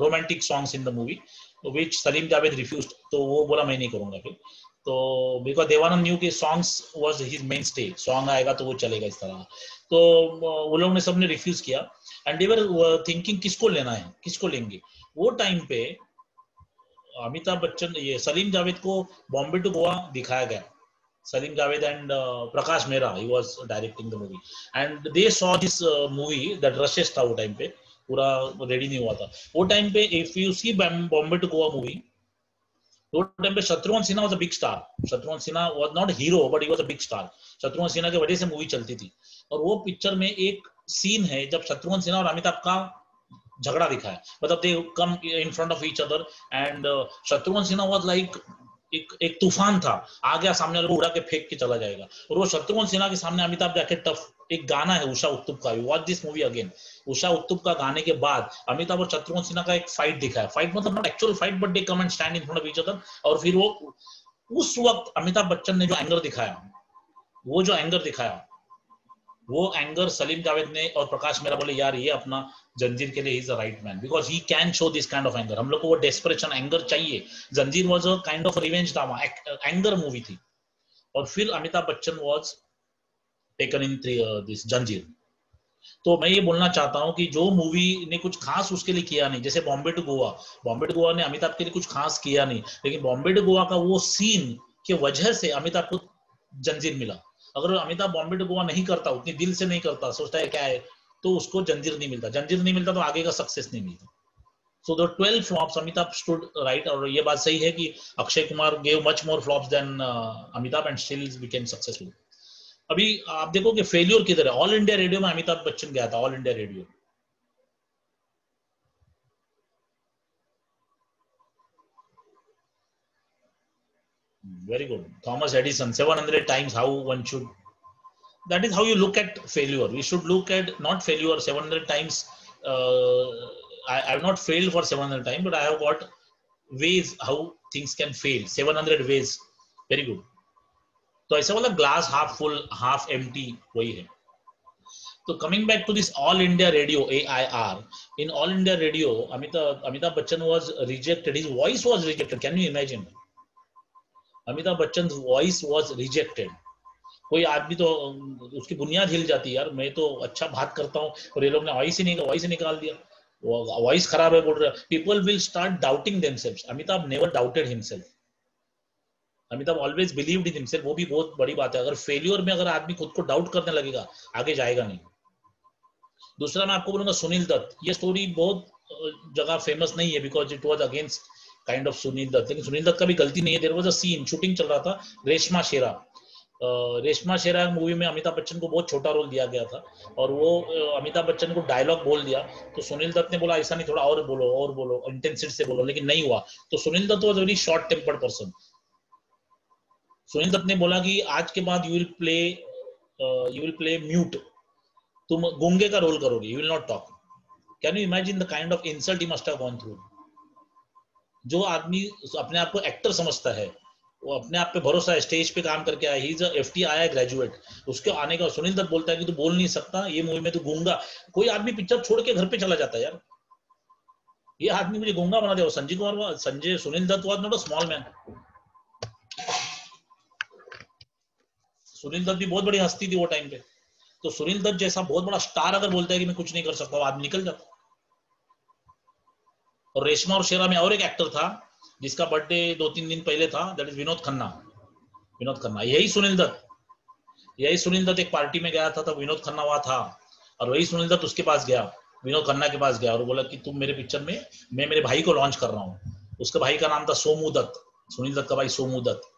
romantic songs in the movie, which Salim Javed refused. तो वो बोला मैं नहीं करूंगा फिर. तो बिकॉज देवानंद न्यू के songs was his main stay, song आएगा तो वो चलेगा इस तरह. तो वो लोगों ने सबने रिफ्यूज किया एंड दे वर थिंकिंग किसको लेना है, किसको लेंगे. वो टाइम पे अमिताभ बच्चन, ये सलीम जावेद को बॉम्बे टू गोवा दिखाया गया. Salim Javed and Prakash Mehra, he was directing the movie, and they saw this movie that rushes था वो टाइम पे, पूरा रेडी नहीं हुआ था वो टाइम पे. if you see Bombay to Goa movie, वो टाइम पे Shatrughan Sinha was a big star. Shatrughan Sinha was not hero but he was a big star. Shatrughan Sinha की वजह से मूवी चलती थी. और वो पिक्चर में एक सीन है जब शत्रुघ्न सिन्हा और अमिताभ का झगड़ा दिखाया, मतलब they come in front of each other and Shatrughan Sinha was like एक तूफान था, आ गया सामने वाले को उड़ा के फेंक के चला जाएगा. और वो शत्रुघ्न सिन्हा के सामने अमिताभ जाके टफ. एक गाना है उषा उत्तुप का, watch this movie again. Usha Uthup का गाने के बाद अमिताभ और शत्रुघ्न सिन्हा का एक फाइट दिखाया. फाइट मतलब not actual fight but they come and stand in front of each other. और फिर वो उस वक्त अमिताभ बच्चन ने जो एंगर दिखाया, वो एंगर सलीम जावेद ने और प्रकाश मेहरा बोले यार ये अपना जंजीर के लिए is the right man, because he can show this kind of anger. हम लोग को वो डेस्परेशन एंगर चाहिए. जंजीर was a kind of revenge drama, anger movie थी. और फिर Amitabh Bachchan was taken in this जंजीर. तो मैं ये बोलना चाहता हूँ कि जो मूवी ने कुछ खास उसके लिए किया नहीं, जैसे बॉम्बे टू गोवा ने अमिताभ के लिए कुछ खास किया नहीं, लेकिन बॉम्बे टू गोवा का वो सीन की वजह से अमिताभ को जंजीर मिला. अगर अमिताभ बॉम्बे टू गोवा नहीं करता, उतनी दिल से नहीं करता, सोचता है क्या है, तो उसको जंजीर नहीं मिलता तो आगे का सक्सेस नहीं मिलता. So the 12 flops, Amitabh stood right. और ये बात सही है कि Akshay Kumar gave much more flops than Amitabh and still became successful. अभी आप देखो कि फेलियर किधर है. ऑल इंडिया रेडियो में अमिताभ बच्चन गया था, all India radio. Very good. Thomas Edison, 700 times. How one should. That is how you look at failure. We should look at not failure 700 times. I have not failed for 700 times, but I have got ways how things can fail, 700 ways, very good. तो ऐसा वाला glass half full half empty वही है. तो coming back to this all India radio AIR, in all India radio Amitabh Bachchan was rejected, his voice was rejected. Can you imagine? Amitabh Bachchan voice was rejected. कोई आदमी तो उसकी बुनियाद हिल जाती है यार. मैं तो अच्छा बात करता हूँ और ये लोग ने वॉइस ही निकाल दिया, वॉइस खराब है बोल रहे. People will start doubting themselves. Amitabh never doubted himself. Amitabh always believed in himself. वो भी बहुत बड़ी बात है. अगर फेल्योर में अगर आदमी खुद को डाउट करने लगेगा, आगे जाएगा नहीं. दूसरा मैं आपको बोलूंगा सुनील दत्त. ये स्टोरी बहुत जगह फेमस नहीं है because it was against kind of Sunil Dutt. लेकिन सुनील दत्त का भी गलती नहीं है. There was a scene, shooting चल रहा था रेशमा शेरा. रेशमा शेरा मूवी में अमिताभ बच्चन को बहुत छोटा रोल दिया गया था और वो अमिताभ बच्चन को डायलॉग बोल दिया तो सुनील दत्त ने बोला ऐसा नहीं, थोड़ा और बोलो इंटेंसिटी से बोलो, लेकिन नहीं हुआ. तो Sunil Dutt was very short tempered person. Sunil Dutt ने बोला कि आज के बाद यू विल प्ले म्यूट, तुम गूंगे का रोल करोगे, you will not talk. Can you imagine the kind of insult he must have gone through? जो आदमी अपने आप को एक्टर समझता है, वो अपने आप पे भरोसा है, स्टेज पे काम करके आया, ही इज FTII ग्रेजुएट. उसके आने का सुनील दत्त बोलता है कि तू बोल नहीं सकता, ये मूवी में तू गूंगा. कोई आदमी पिक्चर छोड़ के घर पे चला जाता है यार. ये आदमी मुझे गूंगा बना दिया. Sunil Dutt was not a small man. Sunil Dutt भी बहुत बड़ी हस्ती थी वो टाइम पे. तो सुनील दत्त जैसा बहुत बड़ा स्टार अगर बोलता है कि मैं कुछ नहीं कर सकता, वो आदमी निकल जाता. और रेशमा और शेरा में और एक एक्टर था जिसका बर्थडे 2-3 दिन पहले था, दैट इज विनोद खन्ना. यही सुनील दत्त एक पार्टी में गया था, तब विनोद खन्ना वहां था और वही सुनील दत्त उसके पास गया, विनोद खन्ना के पास गया और बोला कि तुम मेरे पिक्चर में, मैं मेरे भाई को लॉन्च कर रहा हूँ. उसके भाई का नाम था सोमू दत्त, सुनील दत्त का भाई सोमू दत्त.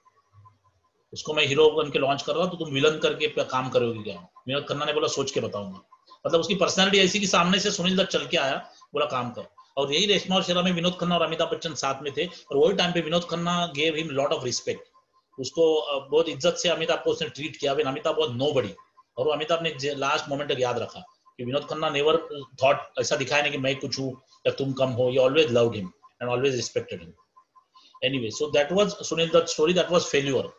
उसको मैं हीरो बन के लॉन्च कर रहा हूँ, तो तुम विलन करके काम करोगे क्या? विनोद खन्ना ने बोला सोच के बताऊंगा. मतलब उसकी पर्सनैलिटी ऐसी कि सामने से सुनील दत्त चल के आया, बोला काम कर. और यही रेशमा और शेरा में विनोद खन्ना और अमिताभ बच्चन साथ में थे और वही टाइम पे Vinod Khanna gave him lot of respect. उसको बहुत इज्जत से अमिताभ को उसने ट्रीट किया. अमिताभ बहुत नोबडी, और वो अमिताभ ने लास्ट मोमेंट तक याद रखा कि विनोद खन्ना नेवर थॉट, ऐसा दिखाया नहीं कि मैं कुछ हूँ या तुम कम हो. He always loved him and always respected him. Anyway, so that was Sunil Dutt story, that was failure.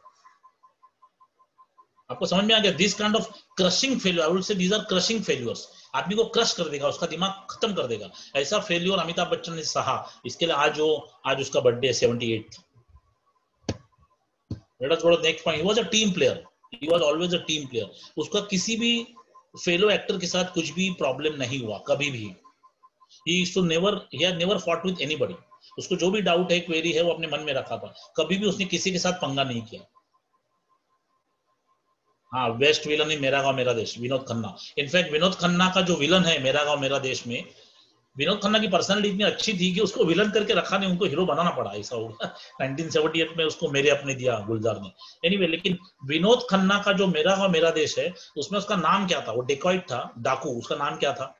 आपको समझ में आ गया? This kind of crushing failure, I would say these are crushing failures. आदमी को क्रश कर देगा, उसका दिमाग खत्म कर देगा. ऐसा फेल्यूर अमिताभ बच्चन ने सहा. इसके लिए आज उसका बर्थडे है 78. Let us go to next point. He was a team player. He was always a team player. उसका किसी भी फेलो एक्टर के साथ कुछ भी प्रॉब्लम नहीं हुआ कभी भी. He used to never fought with anybody. उसको जो भी डाउट है, क्वेरी है, वो अपने मन में रखा था. कभी भी उसने किसी के साथ पंगा नहीं किया. हाँ, बेस्ट विलन इन मेरा गांव मेरा देश, विनोद खन्ना. इनफैक्ट विनोद खन्ना का जो विलन है मेरा गांव मेरा देश में, विनोद खन्ना की पर्सनालिटी इतनी अच्छी थी कि उसको विलन करके रखा नहीं, उनको हीरो बनाना पड़ा. ऐसा होगा 1978 में उसको मेरे अपने दिया गुलजार ने. एनीवे, लेकिन विनोद खन्ना का जो मेरा गांव मेरा देश है, उसमें उसका नाम क्या था? वो डेकॉइट था, डाकू. उसका नाम क्या था?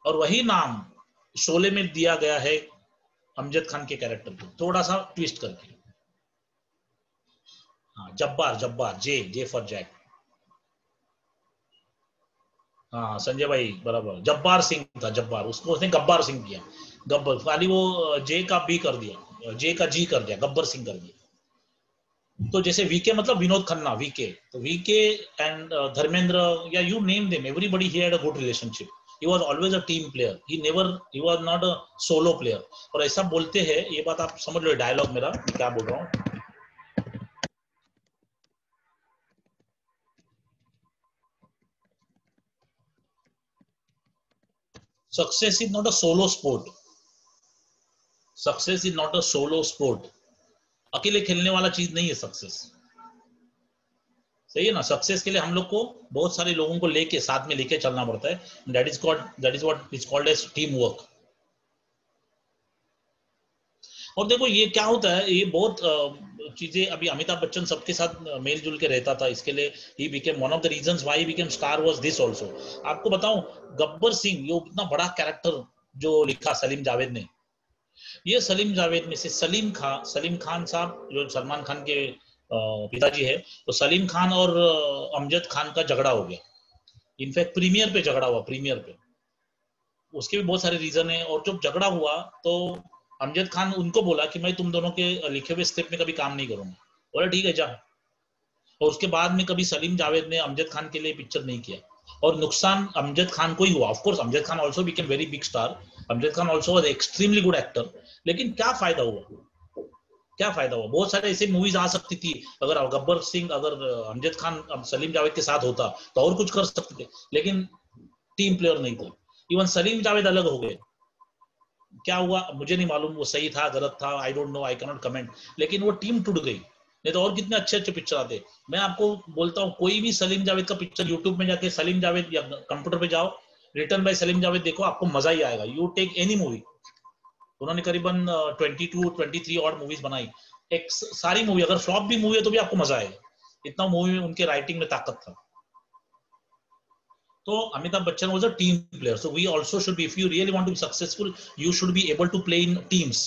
और वही नाम शोले में दिया गया है अमजद खान के कैरेक्टर को, थोड़ा सा ट्विस्ट करके. हाँ, जब्बार. J for Jack. हाँ, संजय भाई बराबर. जब्बार सिंह था, जब्बार. उसको उसने गब्बार सिंह किया. गब्बर खाली वो जे का बी कर दिया, जे का जी कर दिया, गब्बर सिंह कर दिया. तो जैसे वीके मतलब विनोद खन्ना, वीके. तो वीके एंड धर्मेंद्र, या you name them, everybody he had a good relationship. He was always a team player. He was not a solo player. और ऐसा बोलते हैं, ये बात आप समझ लो, डायलॉग मेरा मैं क्या बोल रहा हूँ. Success is not a solo sport. Success is not a solo sport. अकेले खेलने वाला चीज नहीं है सक्सेस. सही है ना? सक्सेस के लिए हम लोग को बहुत सारे लोगों को लेके, साथ में लेके चलना पड़ता है. That is what is called as team work. और देखो ये क्या होता है, ये बहुत चीजें, अभी अमिताभ बच्चन सबके साथ मेल जुल के रहता था, इसके लिए he became one of the reasons why he became star was this also. आपको बताऊं, गब्बर सिंह, ये इतना बड़ा कैरेक्टर जो लिखा सलीम जावेद ने, ये सलीम जावेद में से सलीम खान साहब जो सलमान खान के पिताजी है, तो सलीम खान और अमजद खान का झगड़ा हो गया. इनफैक्ट प्रीमियर पे झगड़ा हुआ, प्रीमियर पे. उसके भी बहुत सारे रीजन है। और जब झगड़ा हुआ तो अमजद खान उनको बोला कि मैं तुम दोनों के लिखे हुए स्क्रिप्ट में कभी काम नहीं करूंगा। बोला ठीक है जा। और उसके बाद में कभी सलीम जावेद ने अमजद खान के लिए पिक्चर नहीं किया, और नुकसान अमजद खान को ही हुआ। Of course Amjad Khan also became very big star, Amjad Khan also was extremely good actor, लेकिन क्या फायदा हुआ? क्या फायदा हुआ? बहुत सारे ऐसे मूवीज आ सकती थी, अगर गब्बर सिंह, अगर अमजद खान सलीम जावेद के साथ होता तो और कुछ कर सकते थे, लेकिन टीम प्लेयर नहीं थे। इवन सलीम जावेद अलग हो गए, क्या हुआ मुझे नहीं मालूम, वो सही था गलत था, आई don't no, I can not comment, लेकिन वो टीम टूट गई। नहीं तो और कितने अच्छे अच्छे पिक्चर आते। मैं आपको बोलता हूँ, कोई भी सलीम जावेद का पिक्चर यूट्यूब में जाके सलीम जावेद या कंप्यूटर पे जाओ, रिटर्न बाय सलीम जावेद देखो, आपको मजा ही आएगा। यू टेक एनी मूवी, उन्होंने करीबन 22-23 और मूवीज बनाई। एक सारी मूवी अगर फ्लॉप भी मूवी है तो भी आपको मजा आएगा, इतना मूवी में उनके राइटिंग में ताकत था। तो Amitabh Bachchan was a team player. So we also should be, if you really want to be successful, you should be able to play in teams.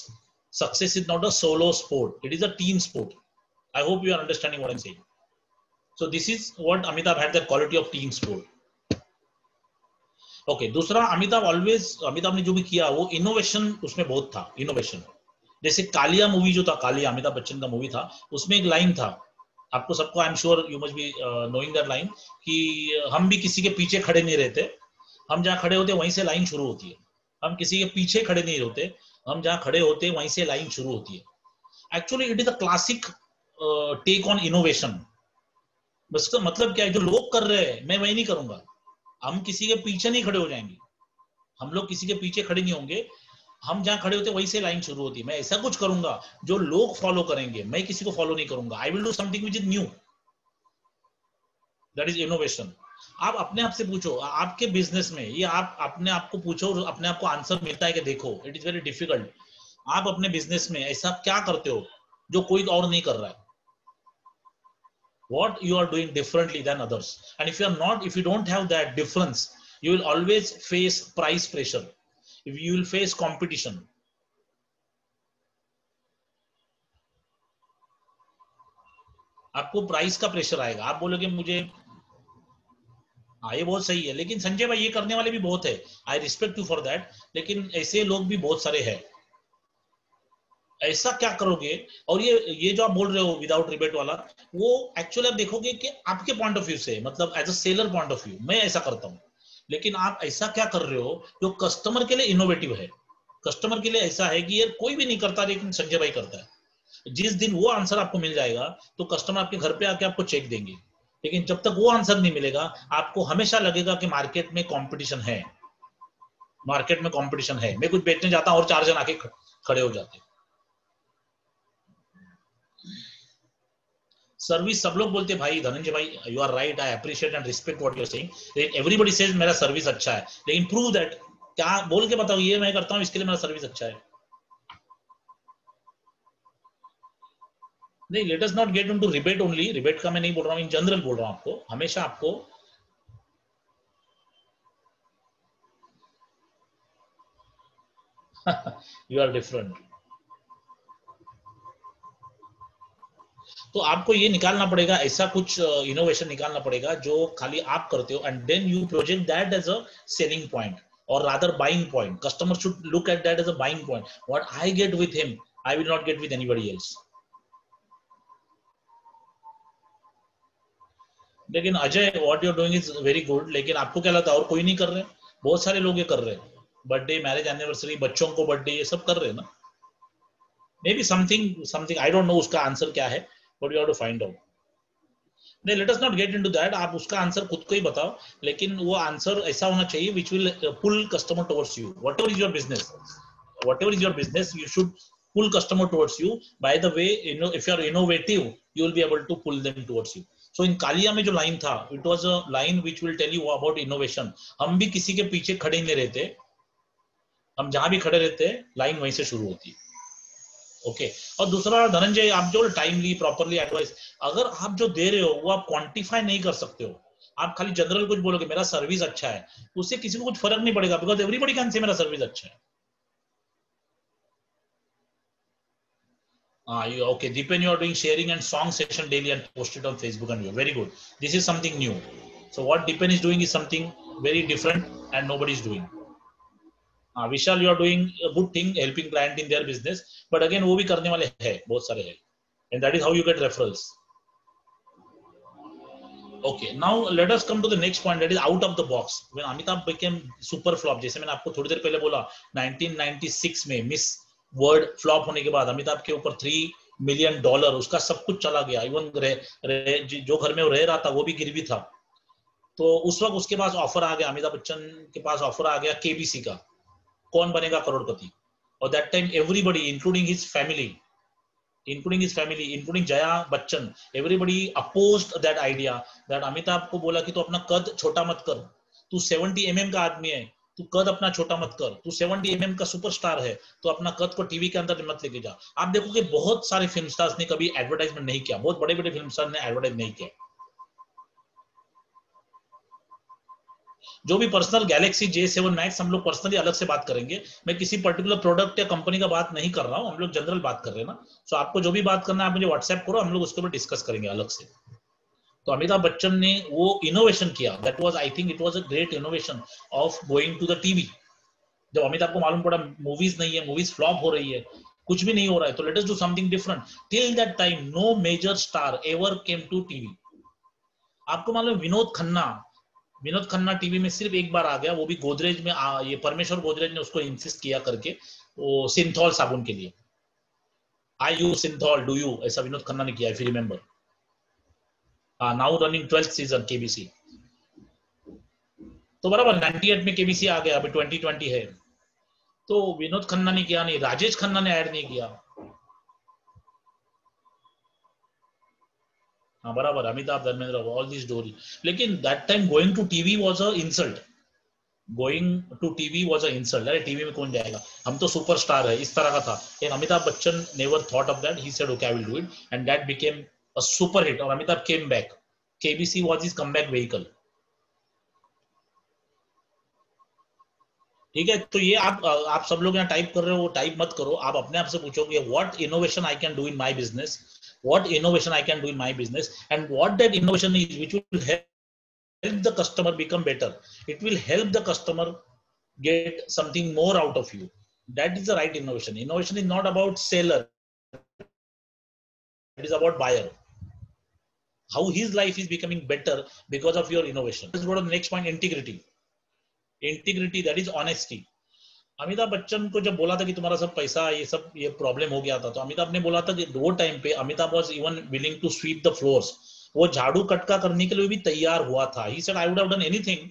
Success is not a solo sport. It is a team sport. I hope you are understanding what I'm saying. So this is what Amitabh had, the quality of team sport. Okay, दूसरा अमिताभ ने जो भी किया वो इनोवेशन उसमें बहुत था, इनोवेशन। जैसे कालिया मूवी जो था, कालिया अमिताभ बच्चन का मूवी था, उसमें एक लाइन था, आपको सबको, आई am sure you must be knowing that line, कि हम भी किसी के पीछे खड़े नहीं रहते, हम जहाँ खड़े होते वहीं से लाइन शुरू होती है। हम किसी के पीछे खड़े नहीं होते, हम जहाँ खड़े होते वहीं से लाइन शुरू होती है। Actually it is a classic take on innovation. उसका मतलब क्या है, जो लोग कर रहे हैं मैं वही नहीं करूंगा। हम किसी के पीछे नहीं खड़े हो जाएंगे, हम लोग किसी के पीछे खड़े नहीं होंगे, हम जहां खड़े होते वहीं से लाइन शुरू होती है। मैं ऐसा कुछ करूंगा जो लोग फॉलो करेंगे, मैं किसी को फॉलो नहीं करूंगा। आई will do something which is new, that is innovation. आप अपने आप से पूछो, आपके बिजनेस में ये आप अपने आप को पूछो, अपने आप को आंसर मिलता है कि देखो इट इज वेरी डिफिकल्ट। आप अपने बिजनेस में ऐसा क्या करते हो जो कोई और नहीं कर रहा है? What you are doing differently than others? And if you are not, if you don't have that difference, you will always face price pressure, if you will face competition. आपको प्राइस का प्रेशर आएगा, आप बोलोगे मुझे, हाँ ये बहुत सही है, लेकिन संजय भाई ये करने वाले भी बहुत है, I respect you for that, लेकिन ऐसे लोग भी बहुत सारे हैं। ऐसा क्या करोगे? और ये जो आप बोल रहे हो विदाउट रिबेट वाला, वो एक्चुअली आप देखोगे कि आपके पॉइंट ऑफ व्यू से, मतलब as a seller point of view मैं ऐसा करता हूं, लेकिन आप ऐसा क्या कर रहे हो जो कस्टमर के लिए इनोवेटिव है। कस्टमर के लिए ऐसा है कि ये कोई भी नहीं करता लेकिन संजय भाई करता है। जिस दिन वो आंसर आपको मिल जाएगा तो कस्टमर आपके घर पे आके आपको चेक देंगे, लेकिन जब तक वो आंसर नहीं मिलेगा आपको हमेशा लगेगा कि मार्केट में कंपटीशन है, मार्केट में कंपटीशन है। मैं कुछ बेचने जाता हूं और 4 जन आके खड़े हो जाते हैं। सर्विस सब लोग बोलते भाई, धनंजय भाई you are right, I appreciate and respect what you are saying, लेकिन एवरीबॉडी सेज मेरा सर्विस अच्छा है, लेकिन प्रूव दैट, क्या बोल के बताओ ये मैं करता हूं इसके लिए मेरा सर्विस अच्छा है। नहीं, let us not get into rebate only, rebate का मैं नहीं बोल रहा हूं, इन जनरल बोल रहा हूं आपको, हमेशा आपको यू आर डिफरेंट। तो आपको ये निकालना पड़ेगा, ऐसा कुछ इनोवेशन निकालना पड़ेगा जो खाली आप करते हो, and then you project that as a selling point और rather buying point. Customer should look at that as a buying point, what I get with him I will not get with anybody else. लेकिन Ajay, what you are doing is very good, लेकिन आपको क्या लगता है और कोई नहीं कर रहे? बहुत सारे लोग ये कर रहे हैं, बर्थडे, मैरिज एनिवर्सरी, बच्चों को बर्थडे, ये सब कर रहे हैं ना। Maybe something I don't know उसका आंसर क्या है, but you have to find out. नहीं, let us not get into that, आप उसका आंसर खुद को ही बताओ, लेकिन वो आंसर ऐसा होना चाहिए which will pull customer towards you. Whatever is your business, whatever is your business, you should pull customer towards you. By the way, you know, if you are innovative, you will be able to pull them towards you. So in Kaalia में जो लाइन था, it was a line which will tell you about innovation. हम भी किसी के पीछे खड़े नहीं रहते, हम जहां भी खड़े रहते हैं लाइन वहीं से शुरू होती है। ओके और दूसरा धनंजय, आप जो टाइमली प्रॉपरली एडवाइस, अगर आप जो दे रहे हो वो आप क्वांटिफाई नहीं कर सकते हो, आप खाली जनरल कुछ बोलोगे मेरा सर्विस अच्छा है, उससे किसी को कुछ फर्क नहीं पड़ेगा, बिकॉज एवरीबॉडी कैन से मेरा सर्विस अच्छा है। Okay, Deepen, you are doing sharing and song session daily and post it on Facebook and you. Very good. This is something new. So what Deepen is doing is something very different and nobody is doing. हाँ Vishal, you are doing good thing helping client in their business, but again वो भी करने वाले हैं बहुत सारे हैं, and that is how you get referrals. Okay, now let us come to the next point, that is out of the box. When Amitabh became super flop, जैसे मैंने आपको थोड़ी देर पहले बोला 1996 में मिस वर्ल्ड फ्लॉप होने के बाद अमिताभ के ऊपर $3 मिलियन उसका सब कुछ चला गया. इवन जो घर में वो रह रहा था वो भी गिरवी था. तो उस वक्त उसके पास ऑफर आ गया, अमिताभ बच्चन के पास ऑफर आ गया केबीसी का, कौन बनेगा करोड़पति. और that time everybody including his family, including Jaya Bachchan, everybody opposed that idea. That Amitabh को बोला कि तू अपना कद छोटा मत कर, तू 70 mm का आदमी है, तू कद अपना छोटा मत कर, तू 70 mm का सुपरस्टार है, तो अपना कद को टीवी के अंदर मत लेके जा. आप देखोगे बहुत सारे फिल्म स्टार्स ने कभी एडवर्टाइजमेंट नहीं किया, बहुत बड़े बड़े फिल्म स्टार ने एडवर्टाइज नहीं किया. जो भी पर्सनल गैलेक्सी J7 मैक्स हम लोग पर्सनली अलग से बात करेंगे. मैं किसी पर्टिकुलर प्रोडक्ट या कंपनी का बात नहीं कर रहा हूं, हम लोग जनरल बात कर रहे हैं ना. सो आपको जो भी बात करना है आप मुझे व्हाट्सएप करो, हम लोग उसके ऊपर डिस्कस करेंगे अलग से. तो अमिताभ बच्चन ने वो इनोवेशन किया, that was I think it was a great innovation of going to the TV. जब अमिताभ को मालूम पड़ा मूवीज नहीं है, मूवीज फ्लॉप हो रही है, कुछ भी नहीं हो रहा है, तो let us do something different. Till that time no major star ever came to TV. आपको मालूम विनोद खन्ना टीवी में सिर्फ एक बार आ गया, वो भी गोदरेज में. ये परमेश्वर गोदरेज ने उसको इंसिस्ट किया करके, वो सिंथॉल साबुन के लिए. आई यूज सिंथॉल, डू यू, ऐसा विनोद खन्ना ने किया, if you remember. Now running 12th season KBC. तो बराबर 98 में केबीसी आ गया, अभी 2020 है. तो विनोद खन्ना ने किया नहीं, राजेश खन्ना ने ऐड नहीं किया. हाँ बराबर, Amitabh, Dharmendra, all this story. लेकिन that time going to TV was a insult. Going to TV was a insult. अरे टीवी में कौन जाएगा, हम तो सुपरस्टार है, इस तरह का था. And Amitabh Bachchan never thought of that. He said okay I will do it, and that became a super hit. और Amitabh came back. KBC was his comeback vehicle. ठीक है, तो ये आप सब लोग यहाँ टाइप कर रहे हो, टाइप मत करो. आप अपने आप से पूछोगे what innovation I can do in my business, what innovation I can do in my business, and what that innovation is which will help the customer become better. It will help the customer get something more out of you. That is the right innovation. Innovation is not about seller, it is about buyer, how his life is becoming better because of your innovation. Let's go to the next point, integrity. That is honesty. Amitabh Bachchan को जब बोला था कि तुम्हारा सब पैसा ये प्रॉब्लम हो गया था, तो अमिताभ ने बोला था कि वो टाइम पे Amitabh was even willing to sweep the floors. वो झाड़ू कटका करने के लिए भी तैयार हुआ था. He said I would have done anything,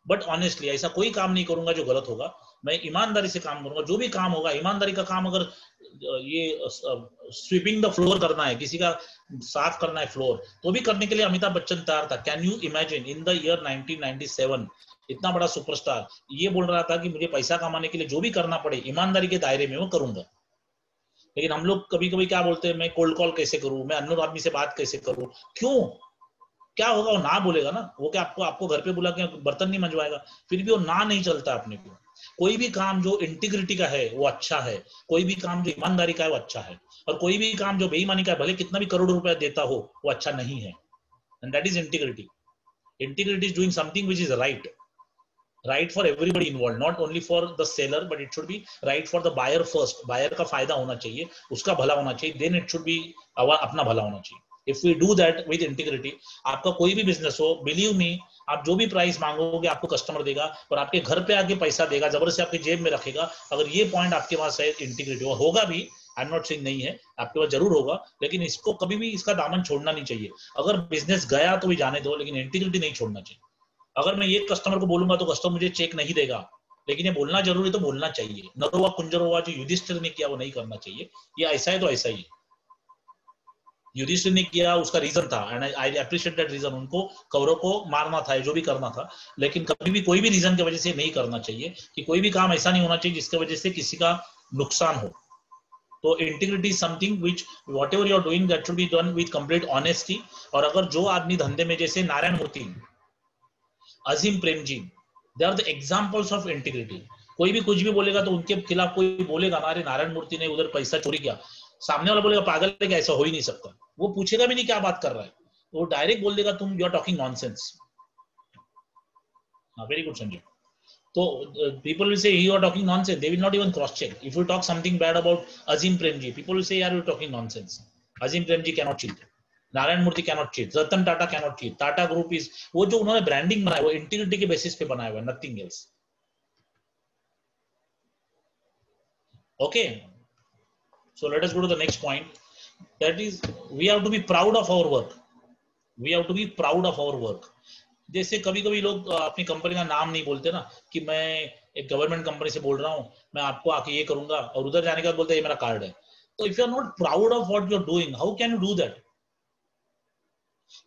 but honestly ऐसा कोई काम नहीं करूंगा जो गलत होगा. मैं ईमानदारी से काम करूंगा, जो भी काम होगा ईमानदारी का काम. अगर ये स्वीपिंग द फ्लोर करना है, किसी का साफ करना है फ्लोर, तो भी करने के लिए अमिताभ बच्चन तैयार था. Can you imagine in the year 1997 इतना बड़ा सुपरस्टार ये बोल रहा था कि मुझे पैसा कमाने के लिए जो भी करना पड़े ईमानदारी के दायरे में वो करूंगा. लेकिन हम लोग कभी कभी क्या बोलते हैं, मैं कोल्ड कॉल कैसे करूं, मैं अननोन आदमी से बात कैसे करूं. क्यों, क्या होगा, वो ना बोलेगा ना. वो क्या आपको घर पे बुला के बर्तन नहीं मंजवाएगा, फिर भी वो ना नहीं चलता अपने को. कोई भी काम जो इंटीग्रिटी का है वो अच्छा है, कोई भी काम जो ईमानदारी का है वो अच्छा है, और कोई भी काम जो बेईमानी का है भले कितना भी करोड़ रुपया देता हो वो अच्छा नहीं है. And that is integrity. Integrity is doing something which is right for everybody involved, not only for the seller, but it should be right for the buyer first. buyer का फायदा होना चाहिए, उसका भला होना चाहिए, then it should be अपना भला होना चाहिए. if we do that with integrity, आपका कोई भी बिजनेस हो, believe me, आप जो भी प्राइस मांगोगे आपको कस्टमर देगा, और आपके घर पे आके पैसा देगा, जबरदस्ती आपकी जेब में रखेगा. अगर ये पॉइंट आपके पास है, इंटीग्रिटी होगा भी, आई एम नॉट सेइंग नहीं है, आपके पास जरूर होगा, लेकिन इसको कभी भी इसका दामन छोड़ना नहीं चाहिए. अगर बिजनेस गया तो भी जाने दो, लेकिन इंटीग्रिटी नहीं छोड़ना चाहिए. अगर मैं ये कस्टमर को बोलूंगा तो कस्टमर मुझे चेक नहीं देगा, लेकिन ये बोलना जरूरी तो बोलना चाहिए. नरोवा कुंजरोवा जो युधिष्ठिर ने किया वो नहीं करना चाहिए. ये ऐसा है तो ऐसा ही. युधिष्ठिर ने किया, उसका रीजन था, and I appreciate that reason. उनको कौरव को मारना था, जो भी करना था, लेकिन कभी भी कोई भी रीजन की वजह से नहीं करना चाहिए. कि कोई भी काम ऐसा नहीं होना चाहिए जिसकी वजह से किसी का नुकसान हो. तो integrity is something which whatever you are doing that should be done with complete honesty. और अगर जो आदमी धंधे में, जैसे Narayana Murthy, Azim Premji, they are the examples of integrity. कोई भी कुछ भी बोलेगा तो उनके खिलाफ कोई बोलेगा ना, अरे नारायण मूर्ति ने उधर पैसा चोरी किया, सामने वाला बोलेगा पागल है क्या, ऐसा हो ही नहीं सकता. वो पूछेगा भी नहीं क्या बात कर रहा है, वो डायरेक्ट बोल देगा तुम you are talking nonsense. Very good Sanjay. So people will say you are talking nonsense. They will not even cross check. If you talk something bad about Azim Premji, people will say, "Yeah, you're talking nonsense. Azim Premji cannot cheat. Narayana Murthy cannot cheat. Ratan Tata cannot cheat. Tata group is वो जो उन्होंने ब्रांडिंग बनाया वो इंटीग्रिटी के बेसिस पे बनाया हुआ है, nothing else. Okay, so let us go to the next point. That is, we have to be proud of our work. We have to be proud of our work. जैसे कभी कभी लोग अपनी कंपनी का नाम नहीं बोलते ना, कि मैं एक गवर्नमेंट कंपनी से बोल रहा हूँ, मैं आपको आके ये करूंगा, और उधर जाने के बाद बोलते हैं ये मेरा कार्ड है. तो if you are not proud of what you are doing, how can you do that?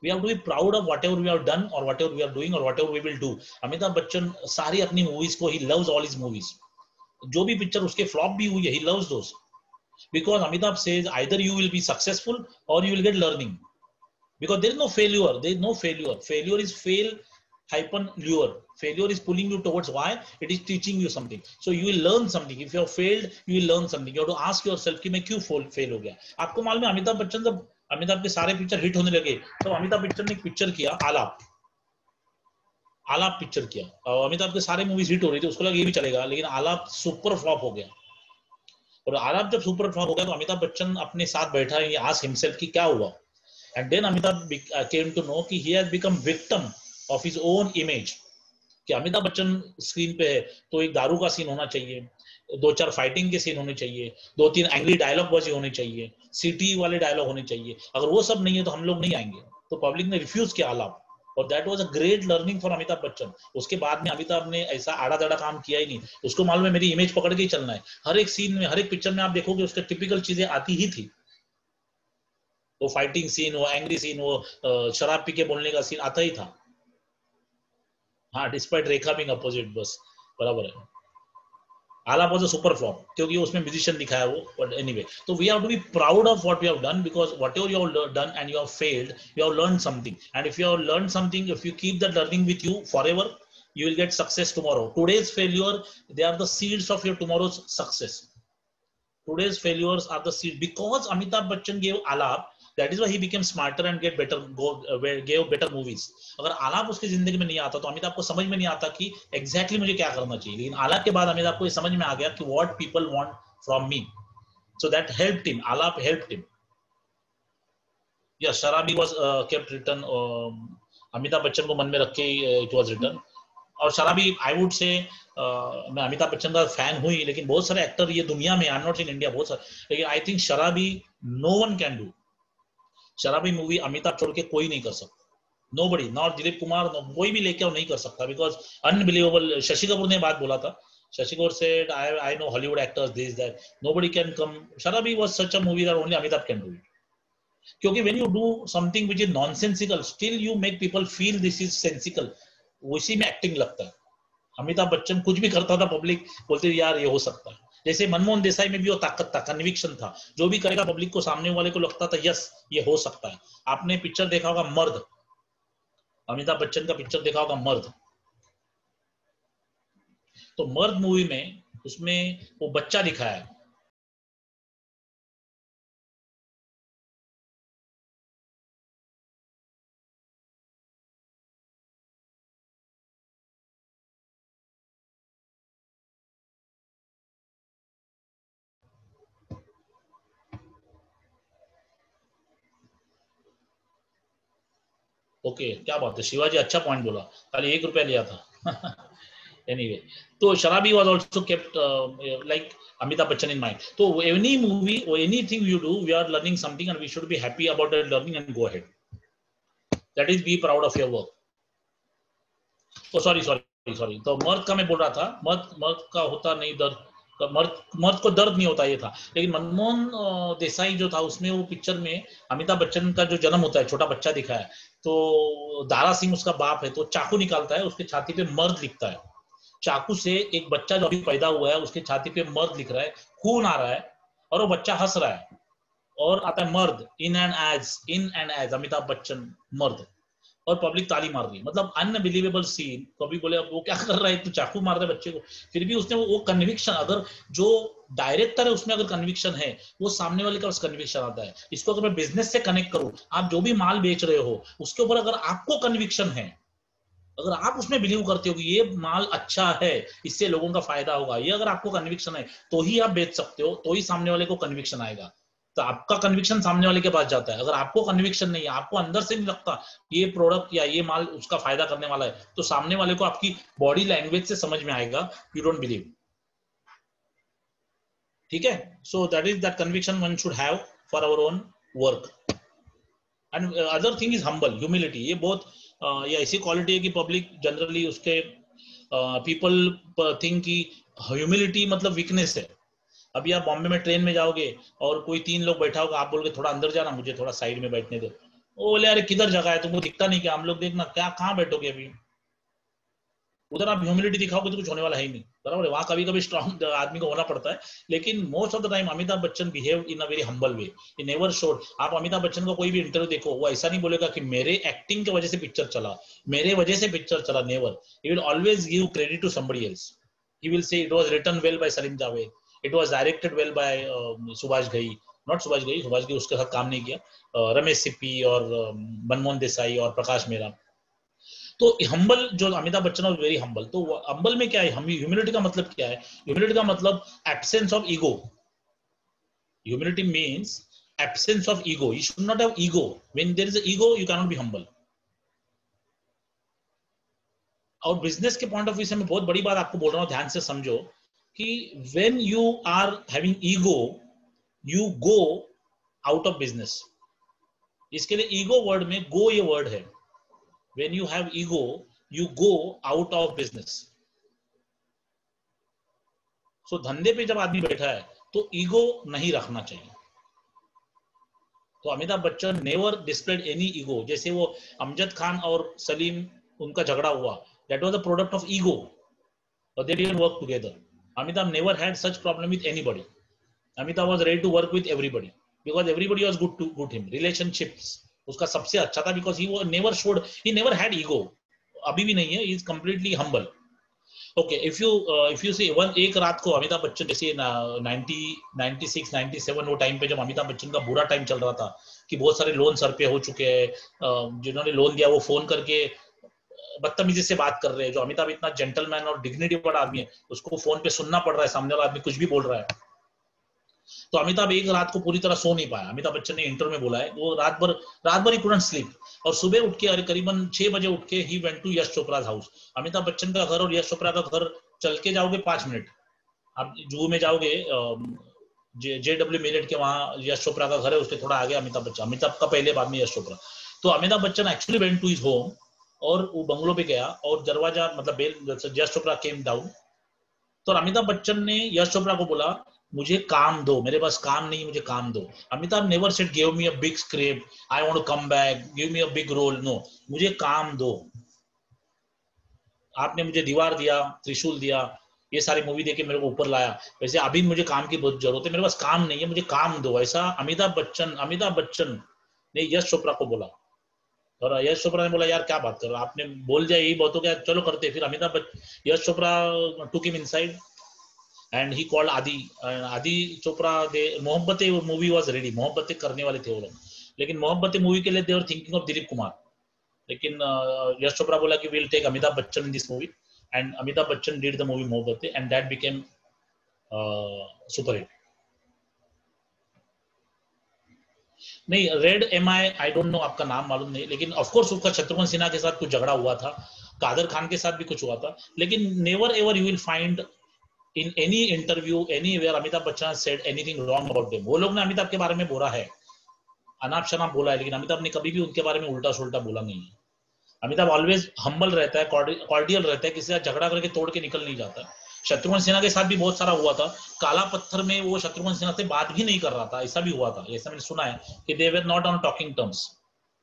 We have to be proud of whatever we have done or whatever we are doing or whatever we will do. Amitabh Bachchan सारी अपनी मूवीज को, he loves all his movies. जो भी पिक्चर उसके फ्लॉप भी हुई है, he loves those. Because Amitabh says either you will be successful or you will get learning. Because there is no failure. There is no failure. Failure is fail hyphen lure. Failure is pulling you towards why? It is teaching you something. So you will learn something. If you have failed, you will learn something. You have to ask yourself कि मैं क्यों फेल हो गया. आपको मालूम है अमिताभ बच्चन जब अमिताभ के सारे पिक्चर हिट होने लगे तो अमिताभ बच्चन ने एक पिक्चर किया आलाप. आलाप पिक्चर किया और अमिताभ के सारे मूवीज हिट हो रही थी, उसको लगा ये भी चलेगा, लेकिन आलाप सुपर फ्लॉप हो गया. और आलाप जब सुपर फ्लॉप हो गया तो अमिताभ बच्चन अपने साथ बैठा है, आस्क हिमसेल्फ कि क्या हुआ. And then Amitabh came to know कि he has become victim of his own image. कि अमिताभ बच्चन स्क्रीन पे है तो एक दारू का सीन होना चाहिए, 2-4 फाइटिंग के सीन होने चाहिए, 2-3 एंग्री डायलॉग बाजी होने चाहिए, सिटी वाले डायलॉग होने चाहिए. अगर वो सब नहीं है तो हम लोग नहीं आएंगे. तो पब्लिक ने रिफ्यूज किया आलाप, और that was a great learning for Amitabh Bachchan. उसके बाद में अमिताभ ने ऐसा आड़ा दड़ा काम किया ही नहीं. उसको मालूम है मेरी इमेज पकड़ के ही चलना है. हर एक सीन में, हर एक पिक्चर में आप देखोगे उसके टिपिकल चीजें आती ही थी. वो फाइटिंग सीन, वो एंग्री सीन, वो शराब पी के बोलने का सीन आता ही था. हाँ, डिस्पाइट रेखा बीइंग अपोजिट, बस बराबर है. आलाप वाज अ सुपर फ्लॉप क्योंकि उसमें म्यूजिशियन दिखाया वो. बट एनीवे, तो we have to be proud of what we have done, because whatever you have done and you have failed, you have learned something. And if you have learned something, if you keep that learning with you forever, you will get success tomorrow. Today's failure, they are the seeds of your tomorrow's success. Today's failures are the seed. Because Amitabh Bachchan gave Alap, that is why he became smarter and gave better movies. अगर आलाप उसकी जिंदगी में नहीं आता तो अमिताभ को समझ में नहीं आता कि एग्जैक्टली मुझे क्या करना चाहिए. लेकिन आलाप के बाद अमिताभ को ये समझ में आ गया कि what people want from me. So that helped him. Alap helped him. Yes, Sharabi was kept written. Amitabh Bachchan को मन में रख के it was written. और शराबी आई वुड से मैं अमिताभ बच्चन का फैन हुई, लेकिन बहुत सारे एक्टर ये दुनिया में, आई एम नॉट इन इंडिया, बहुत सारे, लेकिन आई थिंक शराबी नो वन कैन डू. शराबी मूवी अमिताभ छोड़ के कोई नहीं कर सकता. नोबडी, नॉट दिलीप कुमार, कोई भी लेके नहीं कर सकता. Because unbelievable. शशि कपूर ने बात बोला था. Shashi Kapoor said I know Hollywood actors this that, nobody can come. Sharaabi was such a movie that only Amitabh can do it. क्योंकि when you do something which is nonsensical, still you make people feel this is sensical. उसी में एक्टिंग लगता है. अमिताभ बच्चन कुछ भी करता था, पब्लिक बोलते यार ये हो सकता है. जैसे मनमोहन देसाई में भी वो ताकत था, कन्विक्शन था. जो भी करेगा पब्लिक को, सामने वाले को लगता था यस ये हो सकता है. आपने पिक्चर देखा होगा मर्द, अमिताभ बच्चन का पिक्चर देखा होगा मर्द. तो मर्द मूवी में उसमें वो बच्चा दिखाया है. ओके, क्या बात है, शिवाजी अच्छा पॉइंट बोला. खाली 1 रुपया लिया था. एनीवे, तो Sharaabi was also kept like Amitabh Bachchan in mind. तो any movie or anything you do, we are learning something and we should be happy about that learning and go ahead. That is, be proud of your work. तो सॉरी, तो मर्द का मैं बोल रहा था. मर्द का होता नहीं दर्द. मर्द को दर्द नहीं होता ये था. लेकिन मनमोहन देसाई जो था उसमें, वो पिक्चर में अमिताभ बच्चन का जो जन्म होता है, छोटा बच्चा दिखा है. तो दारा सिंह उसका बाप है, तो चाकू निकालता है, उसके छाती पे मर्द लिखता है. चाकू से एक बच्चा जो अभी पैदा हुआ है उसके छाती पे मर्द लिख रहा है, खून आ रहा है, और वो बच्चा हंस रहा है, और आता है Mard in and as Amitabh Bachchan Mard, और पब्लिक ताली मार रही है. मतलब अनबिलीवेबल सीन. कभी बोले अब वो क्या कर रहा है, तो चाकू मार रहा है बच्चे को, फिर भी उसने वो कन्विक्शन. अगर जो डायरेक्टर है उसमें अगर कन्विक्शन है, वो सामने वाले का उस कन्विक्शन आता है. इसको अगर मैं बिजनेस से कनेक्ट करूं, आप जो भी माल बेच रहे हो उसके ऊपर अगर आपको कन्विक्शन है, अगर आप उसमें बिलीव करते हो कि ये माल अच्छा है, इससे लोगों का फायदा होगा, ये अगर आपको कन्विक्शन है, तो ही आप बेच सकते हो, तो ही सामने वाले को कन्विक्शन आएगा। तो आपका कन्विक्शन सामने वाले के पास जाता है। अगर आपको कन्विक्शन नहीं है, आपको अंदर से नहीं लगता ये प्रोडक्ट या ये माल उसका फायदा करने वाला है, तो सामने वाले को आपकी बॉडी लैंग्वेज से समझ में आएगा यू डोंट बिलीव। ठीक है, so that is that conviction one should have for our own work. And other thing is humble, humility. ये बहुत ये ऐसी क्वालिटी है कि पब्लिक जनरली उसके पीपल थिंक कि ह्यूमिलिटी मतलब वीकनेस है। अभी आप बॉम्बे में ट्रेन में जाओगे और कोई 3 लोग बैठा होगा, आप बोलोगे थोड़ा अंदर जाना, मुझे थोड़ा साइड में बैठने दो, वो बोले अरे किधर जगह है, तुमको दिखता नहीं क्या, हम लोग देखना क्या कहाँ बैठोगे अभी। उधर आप ह्यूमिलिटी दिखाओगे तो कुछ होने वाला है ही नहीं, बराबर है। वहां कभी कभी स्ट्रॉन्ग आदमी को होना पड़ता है, लेकिन most of the time Amitabh Bachchan behave in a very humble way. He never showed. आप अमिताभ बच्चन का कोई भी इंटरव्यू देखो, वो ऐसा नहीं बोलेगा कि मेरे एक्टिंग की वजह से पिक्चर चला, मेरे वजह से पिक्चर चला, never. He will always give credit to somebody else. He will say it was written well by Salim Javed, it was directed well by Subhash Ghai, not Subhash Ghai, Subhash Ghai उसके साथ काम नहीं किया, रमेश सिप्पी और मनमोहन देसाई और प्रकाश मेहरा। तो हम्बल जो अमिताभ बच्चन और वेरी हम्बल। तो हम्बल में क्या है, ह्यूमिलिटी का मतलब क्या है? ह्यूमिलिटी का मतलब absence of ego. Humility means absence of ego. You should not have ego. When there is a ego you can not be humble. और बिजनेस के पॉइंट ऑफ व्यू से मैं बहुत बड़ी बात आपको बोल रहा हूं, ध्यान से समझो कि when you are having ego you go out of business. इसके लिए ईगो वर्ड में गो ये वर्ड है। When you have ego you go out of business. So धंधे पे जब आदमी बैठा है तो ईगो नहीं रखना चाहिए। तो Amitabh Bachchan never displayed any ego. जैसे वो अमजद खान और सलीम उनका झगड़ा हुआ, that was the product of ego, और they didn't work together. Amitabh never had such problem with anybody. Amitabh was ready to work with everybody because everybody was good him. Relationships उसका सबसे अच्छा था because he never showed, he never had ego. अभी भी नहीं है, he is completely humble. Okay, if you see one एक रात को अमिताभ बच्चन जैसे 96 97 वो टाइम पे जब अमिताभ बच्चन का बुरा टाइम चल रहा था कि बहुत सारे लोन सर पे हो चुके हैं, जिन्होंने लोन दिया वो फोन करके बदतमीजी से बात कर रहे हैं। जो अमिताभ इतना जेंटलमैन और डिग्निटी वाला आदमी है, उसको फोन पे सुनना पड़ रहा है, सामने वाला आदमी कुछ भी बोल रहा है। तो अमिताभ एक रात को पूरी तरह सो नहीं पाया। अमिताभ बच्चन ने इंटरव्यू में बोला है वो रात भर ही कुडंट स्लीप, और सुबह उठ के करीबन 6 बजे उठ के he went to Yash Chopra house. Amitabh Bachchan का घर और यश चोपड़ा का घर चल के जाओगे 5 मिनट। आप जू में जाओगे, JW मिलेट के वहां यश चोपड़ा का घर है, उसके थोड़ा आगे अमिताभ बच्चन, अमिताभ का पहले बाद में यश चोपड़ा। तो Amitabh Bachchan actually went to his home और वो बंगलो पे गया और दरवाजा मतलब यश चोपड़ा केम डाउन। तो अमिताभ बच्चन ने यश चोपड़ा को बोला मुझे काम दो, मेरे पास काम नहीं, मुझे काम दो। Amitabh never said give me a big script, I want to come back, give me a big role. No, मुझे काम दो। आपने मुझे दीवार दिया, त्रिशूल दिया, ये सारी मूवी देके मेरे को ऊपर लाया, वैसे अभी मुझे काम की बहुत जरूरत है, मेरे पास काम नहीं है, मुझे काम दो। ऐसा अमिताभ बच्चन ने यश चोपड़ा को बोला। और यश चोपड़ा ने बोला यार क्या बात कर रहे हो, आपने बोल दिया यही बहुत हो गया, चलो करते। फिर Yash Chopra took him inside and he called Adi Chopra. They Mohabbatein movie was ready, Mohabbatein करने वाले थे वो लोग, लेकिन मोहब्बतें मूवी के लिए they were thinking of Dilip Kumar. लेकिन यश चोपड़ा बोला कि will take Amitabh Bachchan in this movie, and Amitabh Bachchan did the movie Mohabbatein, and that became super hit. नहीं, रेड MI डोंट नो, आपका नाम मालूम नहीं, लेकिन ऑफ कोर्स उसका शत्रुघ्न सिन्हा के साथ कुछ झगड़ा हुआ था, कादर खान के साथ भी कुछ हुआ था, लेकिन never ever you will find in any interview anywhere Amitabh Bachchan has said anything wrong about them. वो लोग ने अमिताभ के बारे में बोला है, अनाप शनाप बोला है, लेकिन अमिताभ ने कभी भी उनके बारे में उल्टा सुल्टा बोला नहीं है। अमिताभ ऑलवेज हम्बल रहता है, कॉर्डियल रहता है, किसी से झगड़ा करके तोड़ के निकल नहीं जाता। शत्रुघ्न सिन्हा के साथ भी बहुत सारा हुआ था। काला पत्थर में वो शत्रुघ्न सिन्हा से बात भी नहीं कर रहा था, ऐसा भी हुआ था, ऐसा मैंने सुना है कि they were not on talking terms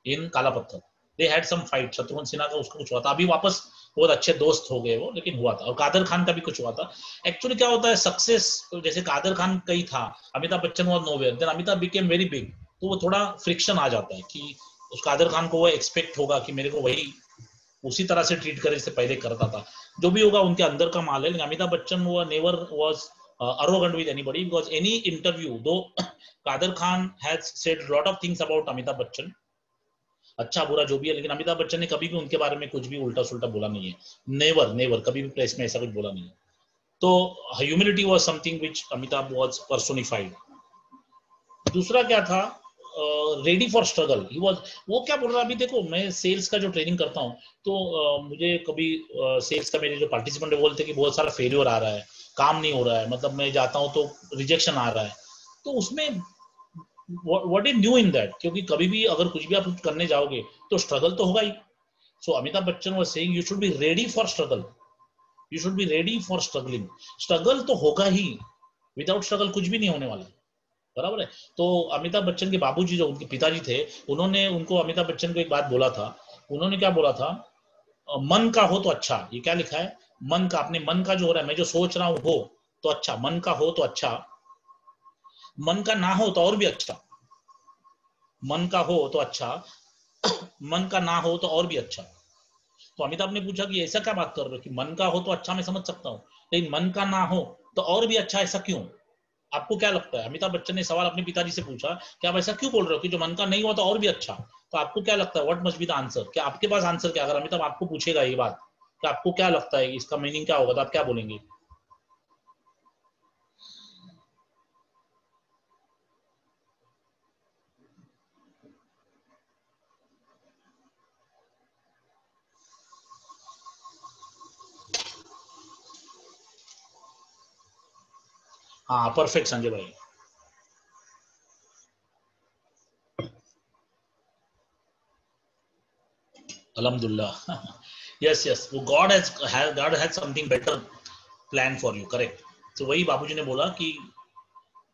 in Kaala Patthar. They had some fight, Shatrughan Sinha का उसको कुछ हुआ था, अभी वापस बहुत अच्छे दोस्त हो गए वो, लेकिन हुआ था। और कादर खान का भी कुछ हुआ था। एक्चुअली क्या होता है, सक्सेस जैसे कादर खान कहीं था, Amitabh Bachchan was nowhere, then Amitabh became very big, तो वो थोड़ा फ्रिक्शन आ जाता है कि उस कादर खान को वो एक्सपेक्ट होगा कि मेरे को वही उसी तरह से ट्रीट करे जैसे पहले करता था। जो भी होगा उनके अंदर का माल है, लेकिन अमिताभ बच्चन वो never was arrogant with anybody because any interview though Kader Khan has said a lot of things about Amitabh Bachchan, अच्छा बुरा जो भी है, लेकिन अमिताभ बच्चन ने कभी भी उनके बारे में कुछ भी उल्टा सुल्टा बोला नहीं है, नेवर नेवर, कभी भी प्रेस में ऐसा कुछ बोला नहीं है। तो humility was something which Amitabh was personified. दूसरा क्या था, ready for struggle he was. वो क्या बोल रहा है, अभी देखो मैं सेल्स का जो ट्रेनिंग करता हूँ, तो मुझे कभी सेल्स का, मेरे जो पार्टिसिपेंट है बोलते हैं कि बहुत सारा फेलियर आ रहा है, काम नहीं हो रहा है, मतलब मैं जाता हूँ तो रिजेक्शन आ रहा है। तो उसमें what is new in that, क्योंकि कभी भी अगर कुछ भी आप करने जाओगे तो स्ट्रगल तो होगा ही। So Amitabh Bachchan was saying you should be ready for struggle, you should be ready for struggling. Struggle तो होगा ही, विदाउट स्ट्रगल कुछ भी नहीं होने वाला, बराबर है। तो अमिताभ बच्चन के बाबूजी जो उनके पिताजी थे, उन्होंने उनको, अमिताभ बच्चन को एक बात बोला था। उन्होंने क्या बोला था, मन का हो तो अच्छा, ये क्या लिखा है, मन का, अपने मन का जो हो रहा है, मैं जो सोच रहा हूं हो तो अच्छा, मन का हो तो अच्छा, मन का ना हो तो और भी अच्छा, मन का हो तो अच्छा, मन का ना हो तो और भी अच्छा। तो अमिताभ ने पूछा कि ऐसा क्या बात कर रहे हो कि मन का हो तो अच्छा, मैं समझ सकता हूँ, लेकिन मन का ना हो तो और भी अच्छा, ऐसा क्यों? आपको क्या लगता है? अमिताभ बच्चन ने सवाल अपने पिताजी से पूछा कि आप ऐसा क्यों बोल रहे हो कि जो मन का नहीं हुआ तो और भी अच्छा? तो आपको क्या लगता है, what must be the answer? क्या आपके पास आंसर क्या, अगर अमिताभ आपको पूछेगा ये बात कि आपको क्या लगता है इसका मीनिंग क्या होगा, तो आप क्या बोलेंगे? हाँ परफेक्ट संजय भाई। अल्हम्दुलिल्लाह। यस यस, वो God has something better plan for you, correct. तो वही बाबूजी ने बोला कि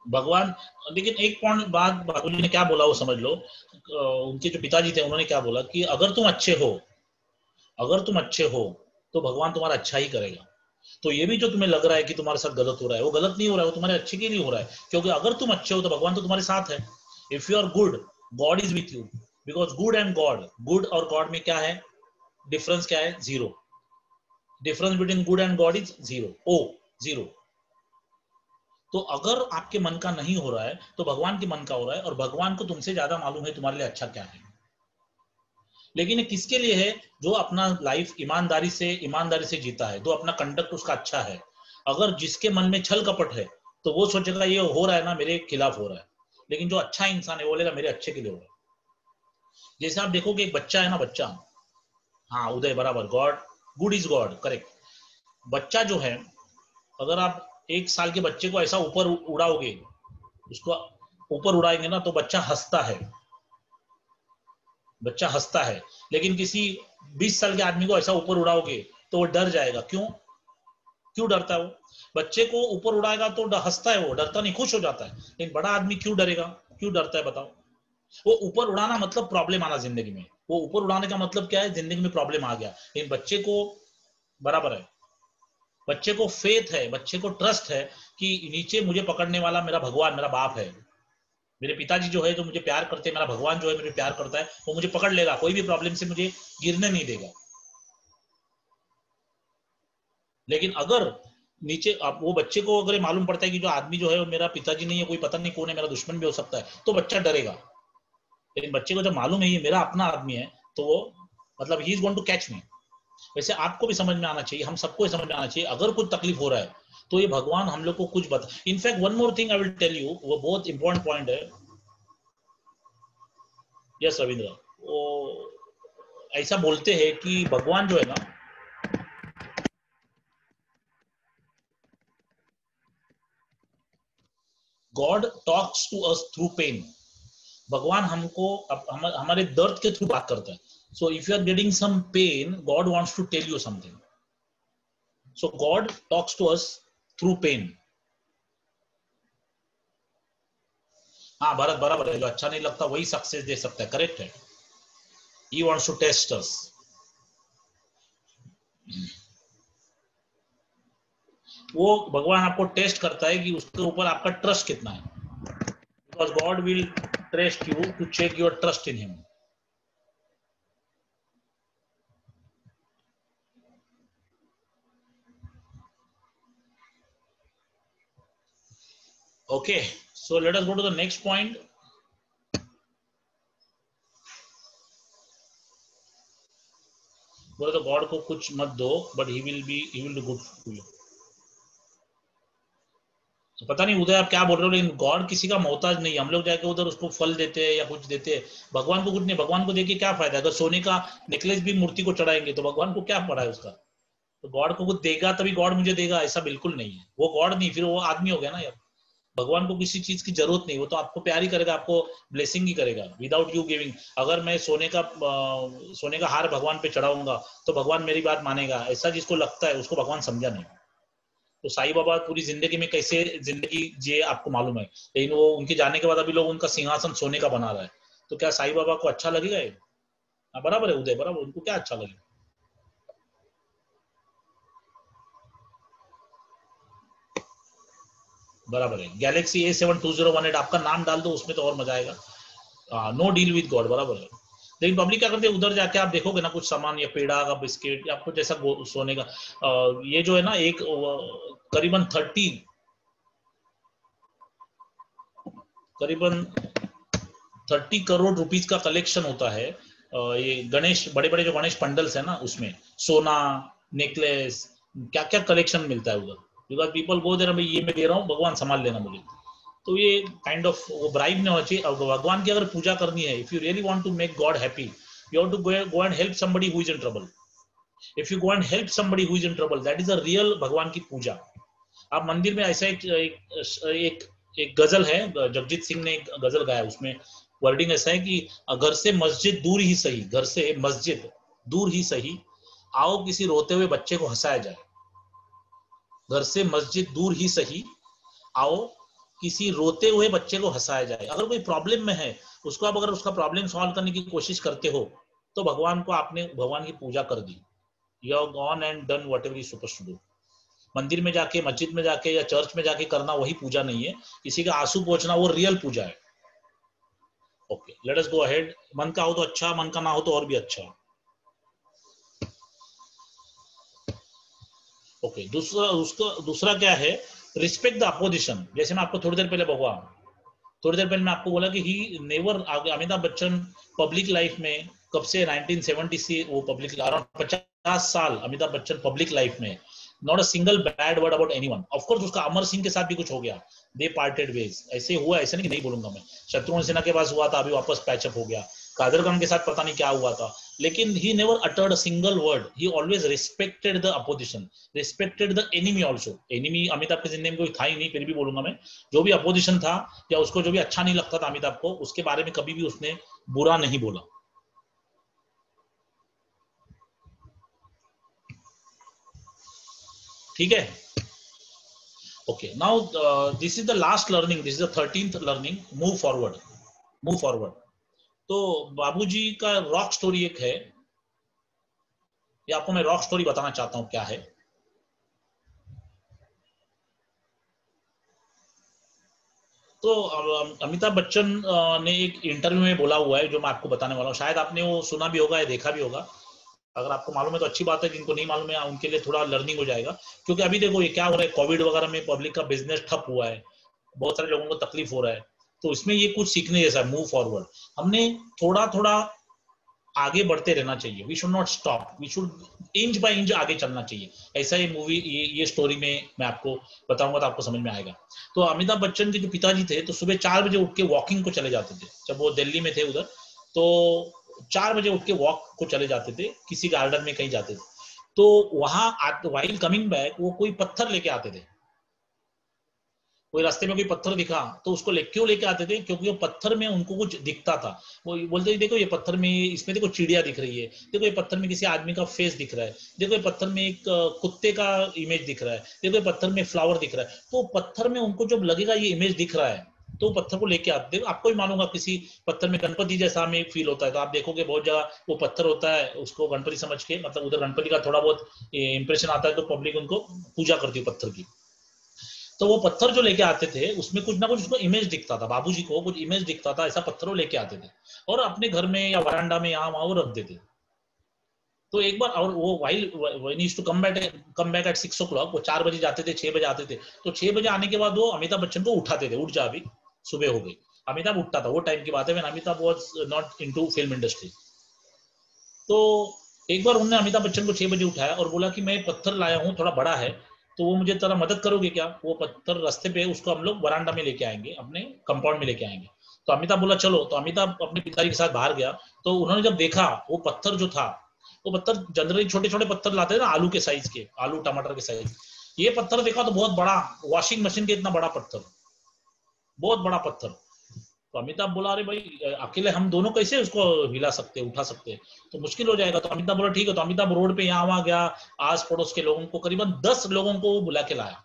भगवान, लेकिन एक पॉइंट बाद बाबूजी ने क्या बोला वो समझ लो। उनके जो पिताजी थे उन्होंने क्या बोला कि अगर तुम अच्छे हो, अगर तुम अच्छे हो तो भगवान तुम्हारा अच्छा ही करेगा। तो ये भी जो तुम्हें लग रहा है कि तुम्हारे साथ गलत हो रहा है, वो गलत नहीं हो रहा है, वो तुम्हारे अच्छे के लिए हो रहा है, क्योंकि अगर तुम अच्छे हो तो भगवान तो तुम्हारे साथ है। If you are good, God is with you. Because good and God, good और गॉड में क्या है डिफरेंस, क्या है? Zero. Difference between good and God is zero, O, zero. तो अगर आपके मन का नहीं हो रहा है तो भगवान के मन का हो रहा है, और भगवान को तुमसे ज्यादा मालूम है तुम्हारे लिए अच्छा क्या है। लेकिन ये किसके लिए है? जो अपना लाइफ ईमानदारी से जीता है, जो अपना कंडक्ट उसका अच्छा है। अगर जिसके मन में छल कपट है तो वो सोचेगा ये हो रहा है ना मेरे खिलाफ हो रहा है, लेकिन जो अच्छा इंसान है वो बोलेगा मेरे अच्छे के लिए हो रहा है। जैसे आप देखोगे एक बच्चा है ना, बच्चा, हाँ उदय, बराबर, God, good is God, correct. बच्चा जो है, अगर आप 1 साल के बच्चे को ऐसा ऊपर उड़ाओगे, उसको ऊपर उड़ाएंगे ना, तो बच्चा हंसता है, बच्चा हंसता है। लेकिन किसी 20 साल के आदमी को ऐसा ऊपर उड़ाओगे तो वो डर जाएगा। क्यों? क्यों डरता है वो? बच्चे को ऊपर उड़ाएगा तो हंसता है, वो डरता नहीं, खुश हो जाता है। लेकिन बड़ा आदमी क्यों डरेगा, क्यों डरता है बताओ? वो ऊपर उड़ाना मतलब प्रॉब्लम आना जिंदगी में, वो ऊपर उड़ाने का मतलब क्या है, जिंदगी में प्रॉब्लम आ गया। लेकिन बच्चे को, बराबर है, बच्चे को फेथ है, बच्चे को ट्रस्ट है कि नीचे मुझे पकड़ने वाला मेरा भगवान, मेरा बाप है, मेरे पिताजी जो है जो मुझे प्यार करते हैं, मेरा भगवान जो है मुझे प्यार करता है, वो मुझे पकड़ लेगा, कोई भी प्रॉब्लम से मुझे गिरने नहीं देगा। लेकिन अगर नीचे आप, वो बच्चे को अगर मालूम पड़ता है कि जो आदमी जो है वो मेरा पिताजी नहीं है, कोई पता नहीं कौन है, मेरा दुश्मन भी हो सकता है, तो बच्चा डरेगा। लेकिन बच्चे को जब मालूम है ये मेरा अपना आदमी है, तो वो, मतलब he is going to catch me. वैसे आपको भी समझ में आना चाहिए, हम सबको समझ में आना चाहिए, अगर कुछ तकलीफ हो रहा है तो ये भगवान हम लोग को कुछ बता। In fact one more thing I will tell you, वो बहुत इंपॉर्टेंट पॉइंट है। यस रविंद्र, वो ऐसा बोलते हैं कि भगवान जो है ना, God talks to us through pain. भगवान हमको हमारे दर्द के थ्रू बात करता है। So if you are getting some pain, God wants to tell you something. So God talks to us through pain. हाँ भरत, बराबर है, जो अच्छा नहीं लगता वही सक्सेस दे सकता है, करेक्ट है। ही वांट्स टू टेस्ट अस। वो भगवान आपको टेस्ट करता है कि उसके ऊपर आपका ट्रस्ट कितना है, because God will test you to check your trust in him. Okay, so let us go to the next point. बोले तो गॉड को कुछ मत दो, but he will do good to you. पता नहीं उदय आप क्या बोल रहे हो, लेकिन गॉड किसी का मोहताज नहीं, हम लोग जाके उधर उसको फल देते हैं या कुछ देते हैं, भगवान को कुछ नहीं। भगवान को देके क्या फायदा, अगर सोने का नेकलेस भी मूर्ति को चढ़ाएंगे तो भगवान को क्या पड़ा है उसका। तो गॉड को कुछ देगा तभी गॉड मुझे देगा, ऐसा बिल्कुल नहीं है। वो गॉड नहीं, फिर वो आदमी हो गया ना यार। भगवान को किसी चीज की जरूरत नहीं, वो तो आपको प्यार ही करेगा, आपको ब्लेसिंग ही करेगा विदाउट यू गिविंग। अगर मैं सोने का हार भगवान पे चढ़ाऊंगा तो भगवान मेरी बात मानेगा, ऐसा जिसको लगता है उसको भगवान समझा नहीं। तो साईं बाबा पूरी जिंदगी में कैसे जिंदगी जिए आपको मालूम है, लेकिन वो उनके जाने के बाद अभी लोग उनका सिंहासन सोने का बना रहा है। तो क्या साईं बाबा को अच्छा लगेगा ये? बराबर है उदय, बराबर, उनको क्या अच्छा लगेगा। बराबर है। गैलेक्सी A7201 आपका नाम डाल दो उसमें तो और मजा आएगा। नो डील विद गॉड, बराबर है। लेकिन पब्लिक क्या करते हैं, उधर जाके आप देखोगे ना कुछ सामान या पेड़ा का बिस्किट या कुछ ऐसा सोने का, ये जो है ना एक करीबन 30 करोड़ रुपीस का कलेक्शन होता है। ये गणेश, बड़े बड़े जो गणेश पंडल्स है ना, उसमें सोना, नेकलेस, क्या क्या कलेक्शन मिलता है उधर। बिकॉज पीपल गो देयर, भाई ये मैं दे रहा हूँ, भगवान संभाल लेना मुझे। तो ये काइंड ऑफ वो ब्राइब नहीं होना चाहिए। भगवान की अगर पूजा करनी है, if you really want to make God happy, you have to go and help somebody who is in trouble. If you go and help somebody who is in trouble, that is a real भगवान की पूजा। आप मंदिर में ऐसा एक गजल है, जगजीत सिंह ने एक गजल गाया, उसमें वर्डिंग ऐसा है कि घर से मस्जिद दूर ही सही, घर से मस्जिद दूर ही सही, आओ किसी रोते हुए बच्चे को हंसाया जाए। घर से मस्जिद दूर ही सही, आओ किसी रोते हुए बच्चे को हंसाया जाए। अगर कोई प्रॉब्लम में है, उसको आप अगर उसका प्रॉब्लम सॉल्व करने की कोशिश करते हो, तो भगवान को आपने भगवान की पूजा कर दी। You have gone and done whatever you supposed to do. मंदिर में जाके, मस्जिद में जाके या चर्च में जाके करना वही पूजा नहीं है। किसी का आंसू पोंछना वो रियल पूजा है। Okay, late us go ahead. मन का हो तो अच्छा, मन का ना हो तो और भी अच्छा। ओके, दूसरा क्या है, रिस्पेक्ट द अपोजिशन। जैसे मैं आपको थोड़ी देर पहले मैं आपको बोला कि he never, Amitabh Bachchan public life में कब से, 1970 से वो पब्लिक, अराउंड 50 साल अमिताभ बच्चन पब्लिक लाइफ में, not a single bed word about anyone. Of course उसका अमर सिंह के साथ भी कुछ हो गया, दे पार्टेड वेज, ऐसे हुआ, ऐसे नहीं कि नहीं बोलूंगा मैं। शत्रुघ्न सिन्हा के पास हुआ था, अभी वापस पैचअप हो गया। कादर खान के साथ पता नहीं क्या हुआ था, लेकिन he never uttered a single word. He always respected the opposition, respected the enemy also. Enemy Amitabh के जिंदगी में कोई था ही नहीं, फिर भी बोलूंगा मैं, जो भी अपोजिशन था या उसको जो भी अच्छा नहीं लगता था अमिताभ को, उसके बारे में कभी भी उसने बुरा नहीं बोला। ठीक है। Okay, now this is the last learning, this is the 13th learning, move forward. Move forward. तो बाबूजी का रॉक स्टोरी एक है, ये आपको मैं रॉक स्टोरी बताना चाहता हूं क्या है। तो अमिताभ बच्चन ने एक इंटरव्यू में बोला हुआ है, जो मैं आपको बताने वाला हूँ, शायद आपने वो सुना भी होगा या देखा भी होगा। अगर आपको मालूम है तो अच्छी बात है, जिनको नहीं मालूम है उनके लिए थोड़ा लर्निंग हो जाएगा। क्योंकि अभी देखो ये क्या हो रहा है, कोविड वगैरह में पब्लिक का बिजनेस ठप हुआ है, बहुत सारे लोगों को तकलीफ हो रहा है। तो इसमें ये कुछ सीखने जैसा, मूव फॉरवर्ड। हमने थोड़ा थोड़ा आगे बढ़ते रहना चाहिए, we should not stop, we should inch by inch आगे चलना चाहिए। ऐसा ये मूवी, ये स्टोरी में मैं आपको बताऊंगा तो आपको समझ में आएगा। तो अमिताभ बच्चन के जो पिताजी थे, तो सुबह 4 बजे उठ के वॉकिंग को चले जाते थे, जब वो दिल्ली में थे उधर। तो 4 बजे उठ के वॉक को चले जाते थे, किसी गार्डन में कहीं जाते थे। तो वहां वाइल कमिंग बैक वो कोई पत्थर लेके आते थे, कोई रास्ते में कोई पत्थर दिखा तो उसको क्यों लेके आते थे, क्योंकि वो पत्थर में उनको कुछ दिखता था। वो बोलते थे देखो ये पत्थर में, इसमें देखो चिड़िया दिख रही है, देखो ये पत्थर में किसी आदमी का फेस दिख रहा है, देखो ये पत्थर में एक कुत्ते का इमेज दिख रहा है, देखो ये पत्थर में फ्लावर दिख रहा है। तो पत्थर में उनको जब लगेगा ये इमेज दिख रहा है, तो पत्थर को लेके आते हैं। आपको भी मालूंगा किसी पत्थर में गणपति जैसा हमें फील होता है, तो आप देखोगे बहुत जगह वो पत्थर होता है, उसको गणपति समझ के, मतलब उधर गणपति का थोड़ा बहुत इंप्रेशन आता है, तो पब्लिक उनको पूजा करती है पत्थर की। तो वो पत्थर जो लेके आते थे उसमें कुछ ना कुछ उसको इमेज दिखता था, बाबूजी को कुछ इमेज दिखता था, ऐसा पत्थर वो लेके आते थे और अपने घर में या वरांडा में यहाँ वहां वो रख देते। तो एक बार, और वो while to come back at 6 o'clock, वो 4 बजे जाते थे, 6 बजे आते थे। तो 6 बजे आने के बाद वो अमिताभ बच्चन को उठाते थे, उठ जा अभी सुबह हो गई। अमिताभ उठता था, वो टाइम की बात है when Amitabh was not into film industry. तो एक बार उन्होंने अमिताभ बच्चन को 6 बजे उठाया और बोला कि मैं पत्थर लाया हूँ, थोड़ा बड़ा है, तो वो मुझे थोड़ा मदद करोगे क्या? वो पत्थर रास्ते पे उसको हम लोग वरांडा में लेके आएंगे, अपने कंपाउंड में लेके आएंगे। तो अमिताभ बोला चलो। तो अमिताभ अपने पिताजी के साथ बाहर गया। तो उन्होंने जब देखा वो पत्थर जो था, वो पत्थर जनरली छोटे छोटे पत्थर लाते हैं ना, आलू के साइज के, आलू टमाटर के साइज। ये पत्थर देखा तो बहुत बड़ा, वॉशिंग मशीन के इतना बड़ा पत्थर, बहुत बड़ा पत्थर। तो अमिताभ बोला अरे भाई, अकेले हम दोनों कैसे उसको हिला सकते, उठा सकते, तो मुश्किल हो जाएगा। तो अमिताभ बोला ठीक है। तो अमिताभ रोड पे यहाँ वहां गया, आस पड़ोस के लोगों को, करीबन 10 लोगों को बुला के लाया।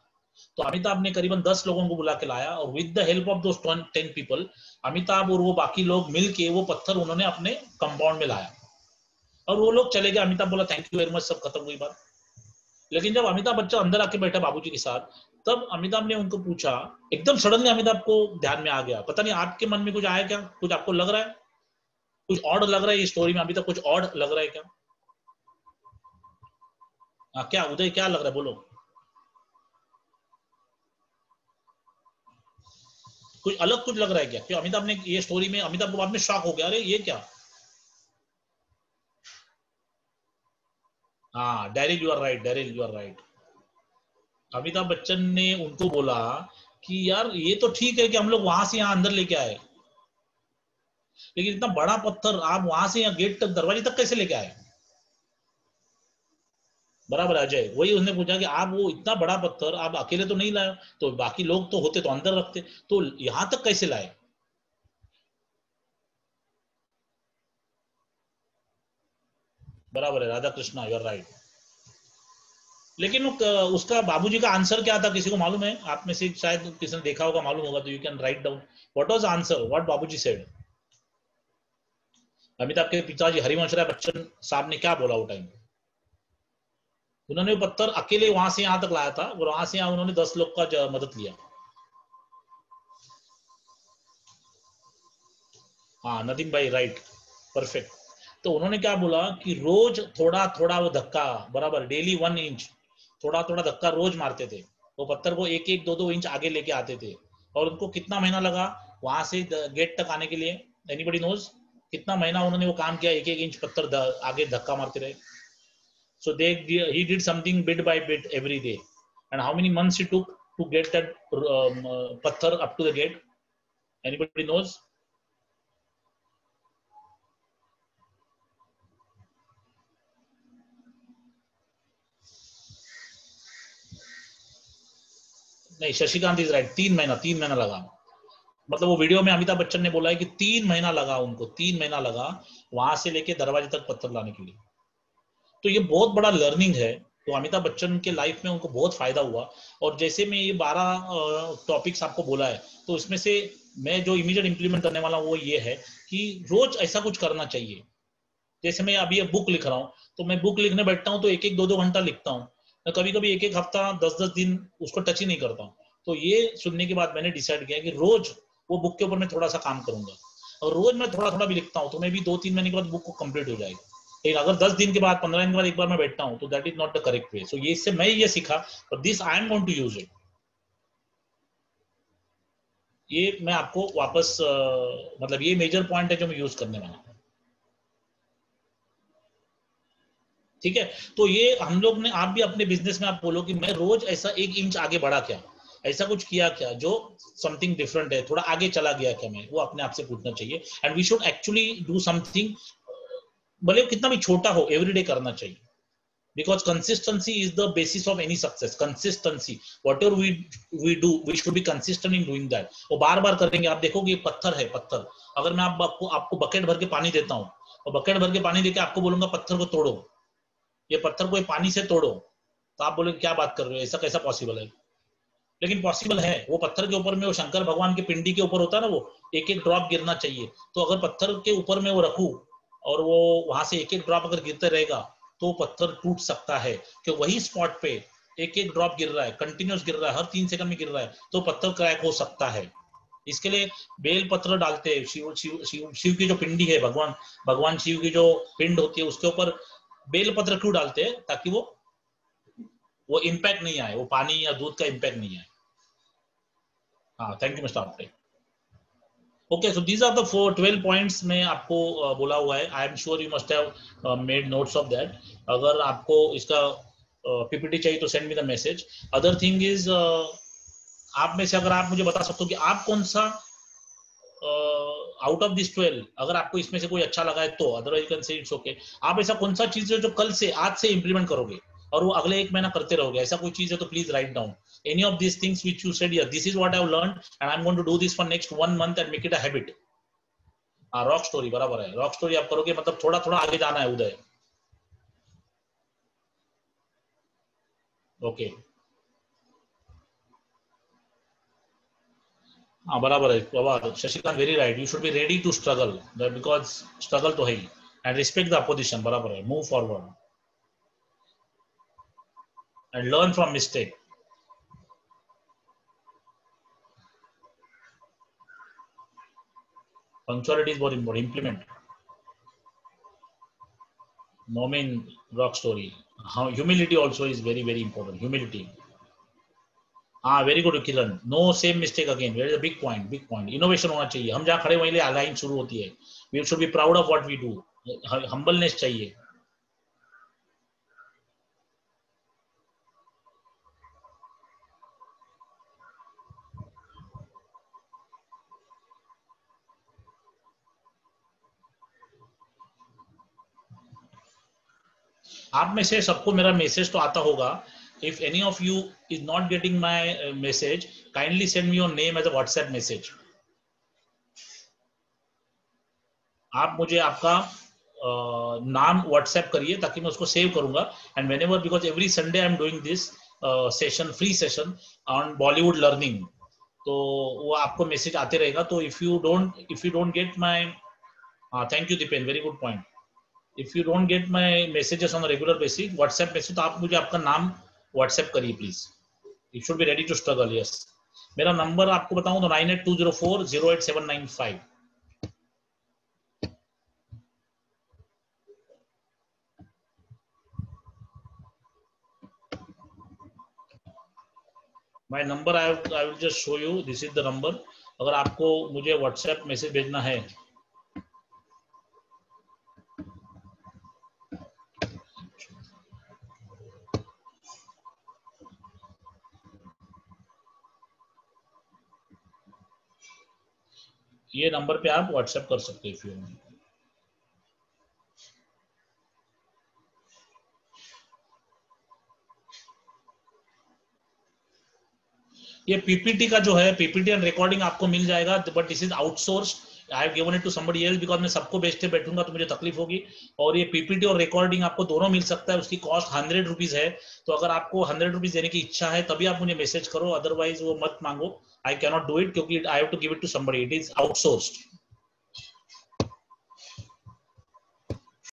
तो अमिताभ ने करीबन 10 लोगों को बुला के लाया, और with the help of those 10 people, Amitabh और वो बाकी लोग मिलके वो पत्थर उन्होंने अपने कंपाउंड में लाया, और वो लोग चले गए। अमिताभ बोला थैंक यू वेरी मच, सब खत्म हुई बात। लेकिन जब अमिताभ बच्चन अंदर आके बैठा बाबूजी के साथ, तब अमिताभ ने उनको पूछा, एकदम सडनली अमिताभ को ध्यान में आ गया, पता नहीं आपके मन में कुछ आया क्या, कुछ आपको लग रहा है, कुछ ऑड लग रहा है ये स्टोरी में, अभी तक कुछ ऑड लग रहा है क्या? क्या उदय, क्या लग रहा है, बोलो। कुछ अलग कुछ लग रहा है क्या? क्यों अमिताभ ने ये स्टोरी में, अमिताभ को बाद में शॉक हो गया, अरे ये क्या? हाँ Daryl, you are right, Daryl you are right. Amitabh Bachchan ने उनको बोला कि यार ये तो ठीक है कि हम लोग वहां से यहाँ अंदर लेके आए, लेकिन इतना बड़ा पत्थर आप वहां से यहाँ गेट तक, दरवाजे तक कैसे लेके आए? बराबर अजय, वही उसने पूछा कि आप वो इतना बड़ा पत्थर आप अकेले तो नहीं लाए, तो बाकी लोग तो होते तो अंदर रखते, तो यहां तक कैसे लाए? बराबर है Radha Krishna, you are right. लेकिन उसका बाबूजी का आंसर क्या था, किसी को मालूम है? आप में से शायद किसी ने देखा होगा, मालूम होगा, तो you can write down what was answer, what बाबूजी सेड। अमिताभ के पिताजी हरिवंश राय बच्चन साहब ने क्या बोला वो टाइम? उन्होंने वो पत्थर अकेले वहां से यहाँ तक लाया था, और वहां से यहाँ उन्होंने 10 लोग का मदद लिया। हाँ नदीम भाई राइट, परफेक्ट। तो उन्होंने क्या बोला कि रोज थोड़ा थोड़ा वो धक्का, बराबर डेली 1 इंच, थोड़ा थोड़ा धक्का रोज मारते थे, वो पत्थर को एक एक दो दो इंच आगे लेके आते थे। और उनको कितना महीना लगा वहां से गेट तक आने के लिए? Anybody knows? कितना महीना उन्होंने वो काम किया, एक एक इंच पत्थर आगे धक्का मारते रहे? So he did something bit by bit every day. And how many months he took to get that patthar up to the gate? Anybody knows? नहीं, शशिकांत इज राइट, 3 महीना, 3 महीना लगा। मतलब वो वीडियो में अमिताभ बच्चन ने बोला है कि 3 महीना लगा उनको, 3 महीना लगा वहां से लेके दरवाजे तक पत्थर लाने के लिए। तो ये बहुत बड़ा लर्निंग है। तो अमिताभ बच्चन के लाइफ में उनको बहुत फायदा हुआ। और जैसे मैं ये 12 टॉपिक्स आपको बोला है, तो इसमें से मैं जो इमीडिएट इंप्लीमेंट करने वाला हूँ वो ये है कि रोज ऐसा कुछ करना चाहिए। जैसे मैं अभी बुक लिख रहा हूँ, तो मैं बुक लिखने बैठता हूँ तो एक एक दो दो घंटा लिखता हूँ, कभी कभी एक एक हफ्ता 10 10 दिन उसको टच ही नहीं करता हूँ। तो ये सुनने के बाद मैंने डिसाइड किया कि रोज वो बुक के ऊपर मैं थोड़ा सा काम करूंगा, और रोज मैं थोड़ा थोड़ा भी लिखता हूँ, तो मैं भी 2 3 महीने के बाद बुक को कंप्लीट हो जाएगा। लेकिन अगर 10 दिन के बाद, 15 दिन के बाद एक बार मैं बैठता हूँ, तो that is not the correct way. So ये इससे मैं ये सीखा, और this I am going to use it. ये मैं आपको वापस मतलब ये मेजर पॉइंट है जो मैं यूज करने वाला हूँ। ठीक है। तो ये हम लोग ने, आप भी अपने बिजनेस में आप बोलो कि मैं रोज ऐसा 1 इंच आगे बढ़ा क्या, ऐसा कुछ किया क्या जो समथिंग डिफरेंट है, थोड़ा आगे चला गया क्या मैं, वो अपने आप से पूछना चाहिए। And we should actually do something, भले कितना भी छोटा हो, एवरीडे करना चाहिए। Because consistency is the basis of any success. Consistency, whatever we do, we should be consistent in doing that. वो बार बार करेंगे, आप देखोगे ये पत्थर है, पत्थर, अगर मैं आपको बकेट भर के पानी देता हूँ, और बकेट भर के पानी देके आपको बोलूंगा पत्थर को तोड़ो, ये पत्थर को पानी से तोड़ो, तो आप बोले क्या बात कर रहे हो, ऐसा कैसा पॉसिबल है? लेकिन पॉसिबल है। वो पत्थर के ऊपर में, वो शंकर भगवान की पिंडी के ऊपर होता है ना, वो एक एक ड्रॉप गिरना चाहिए। तो अगर पत्थर के ऊपर में वो रखूं, और वो वहां से एक एक ड्रॉप अगर गिरते रहेगा, तो पत्थर टूट सकता है। कि वही स्पॉट पे एक एक ड्रॉप गिर रहा है, कंटिन्यूस गिर रहा है, हर 3 सेकंड में गिर रहा है, तो पत्थर क्रैक हो सकता है। इसके लिए बेल पत्र डालते हैं। शिव शिव शिव शिव की जो पिंडी है, भगवान भगवान शिव की जो पिंड होती है, उसके ऊपर बेल पत्र क्यों डालते हैं? ताकि वो इम्पैक्ट नहीं आए, वो पानी या दूध का इम्पैक्ट नहीं आए। हाँ thank you mister Apte. Okay, so these are the 12 points में आपको बोला हुआ है. I am sure you must have made notes of that. अगर आपको इसका पीपीटी चाहिए तो send me the message. Other thing is, आप में से अगर आप मुझे बता सकते हो कि आप कौन सा आउट ऑफ दिस 12, अगर आपको इसमें से कोई अच्छा लगा है तो, otherwise you can say it's okay. आप ऐसा कौन सा चीज है जो कल से, आज से इंप्लीमेंट करोगे और वो अगले 1 महीना करते रहोगे, ऐसा कोई चीज है तो please write down any of these things which you said here. This is what I have learned and I'm going to do this for next 1 month and make it a habit. Rock story बराबर है. रॉक स्टोरी आप करोगे मतलब थोड़ा थोड़ा आगे जाना है उदय. ओके, हाँ बराबर है बाबा. Shashikant very right. You should be ready to struggle, because struggle तो है ही. And respect the opposition. बराबर है. Move forward and learn from mistake. Punctuality is more important. Implement. Moment, rock story. Humility also is very, very important. Humility. Very good, Kiran. No same mistake again. There is a big point. Big point. Innovation होना चाहिए. हम जहाँ खड़े वहीं ले लाइन शुरू होती है. We should be proud of what we do. Humbleness चाहिए. आप में से सबको मेरा मैसेज तो आता होगा. If any of you is not getting my message, kindly send me your name as a WhatsApp message. आप मुझे आपका नाम व्हाट्सएप करिए ताकि मैं उसको सेव करूंगा. And whenever, because every Sunday I am doing this session, free session on Bollywood learning, तो वो आपको मैसेज आते रहेगा. तो if you don't get my, thank you Deepen, very good point. If you don't get my messages on regular basis, WhatsApp message, तो आप मुझे आपका नाम व्हाट्सएप करिए please. You should be ready to struggle. Yes, मेरा नंबर आपको बताऊं तो 9820408795. My number I will just show you. This is the number. अगर आपको मुझे व्हाट्सएप मैसेज भेजना है, ये नंबर पे आप व्हाट्सएप कर सकते हैं. ये पीपीटी का जो है, पीपीटी एंड रिकॉर्डिंग आपको मिल जाएगा, but this is outsourced. I have given it to somebody else because मैं सबको बेचते बैठूंगा तो मुझे तकलीफ होगी. और ये पीपीटी और रिकॉर्डिंग आपको दोनों मिल सकता है. उसकी कॉस्ट 100 रुपीज है. तो अगर आपको 100 रुपीज देने की इच्छा है तभी आप मुझे मैसेज करो, अदरवाइज वो मत मांगो. आई कैनॉट डू इट क्योंकि I have to give it to somebody. It is outsourced.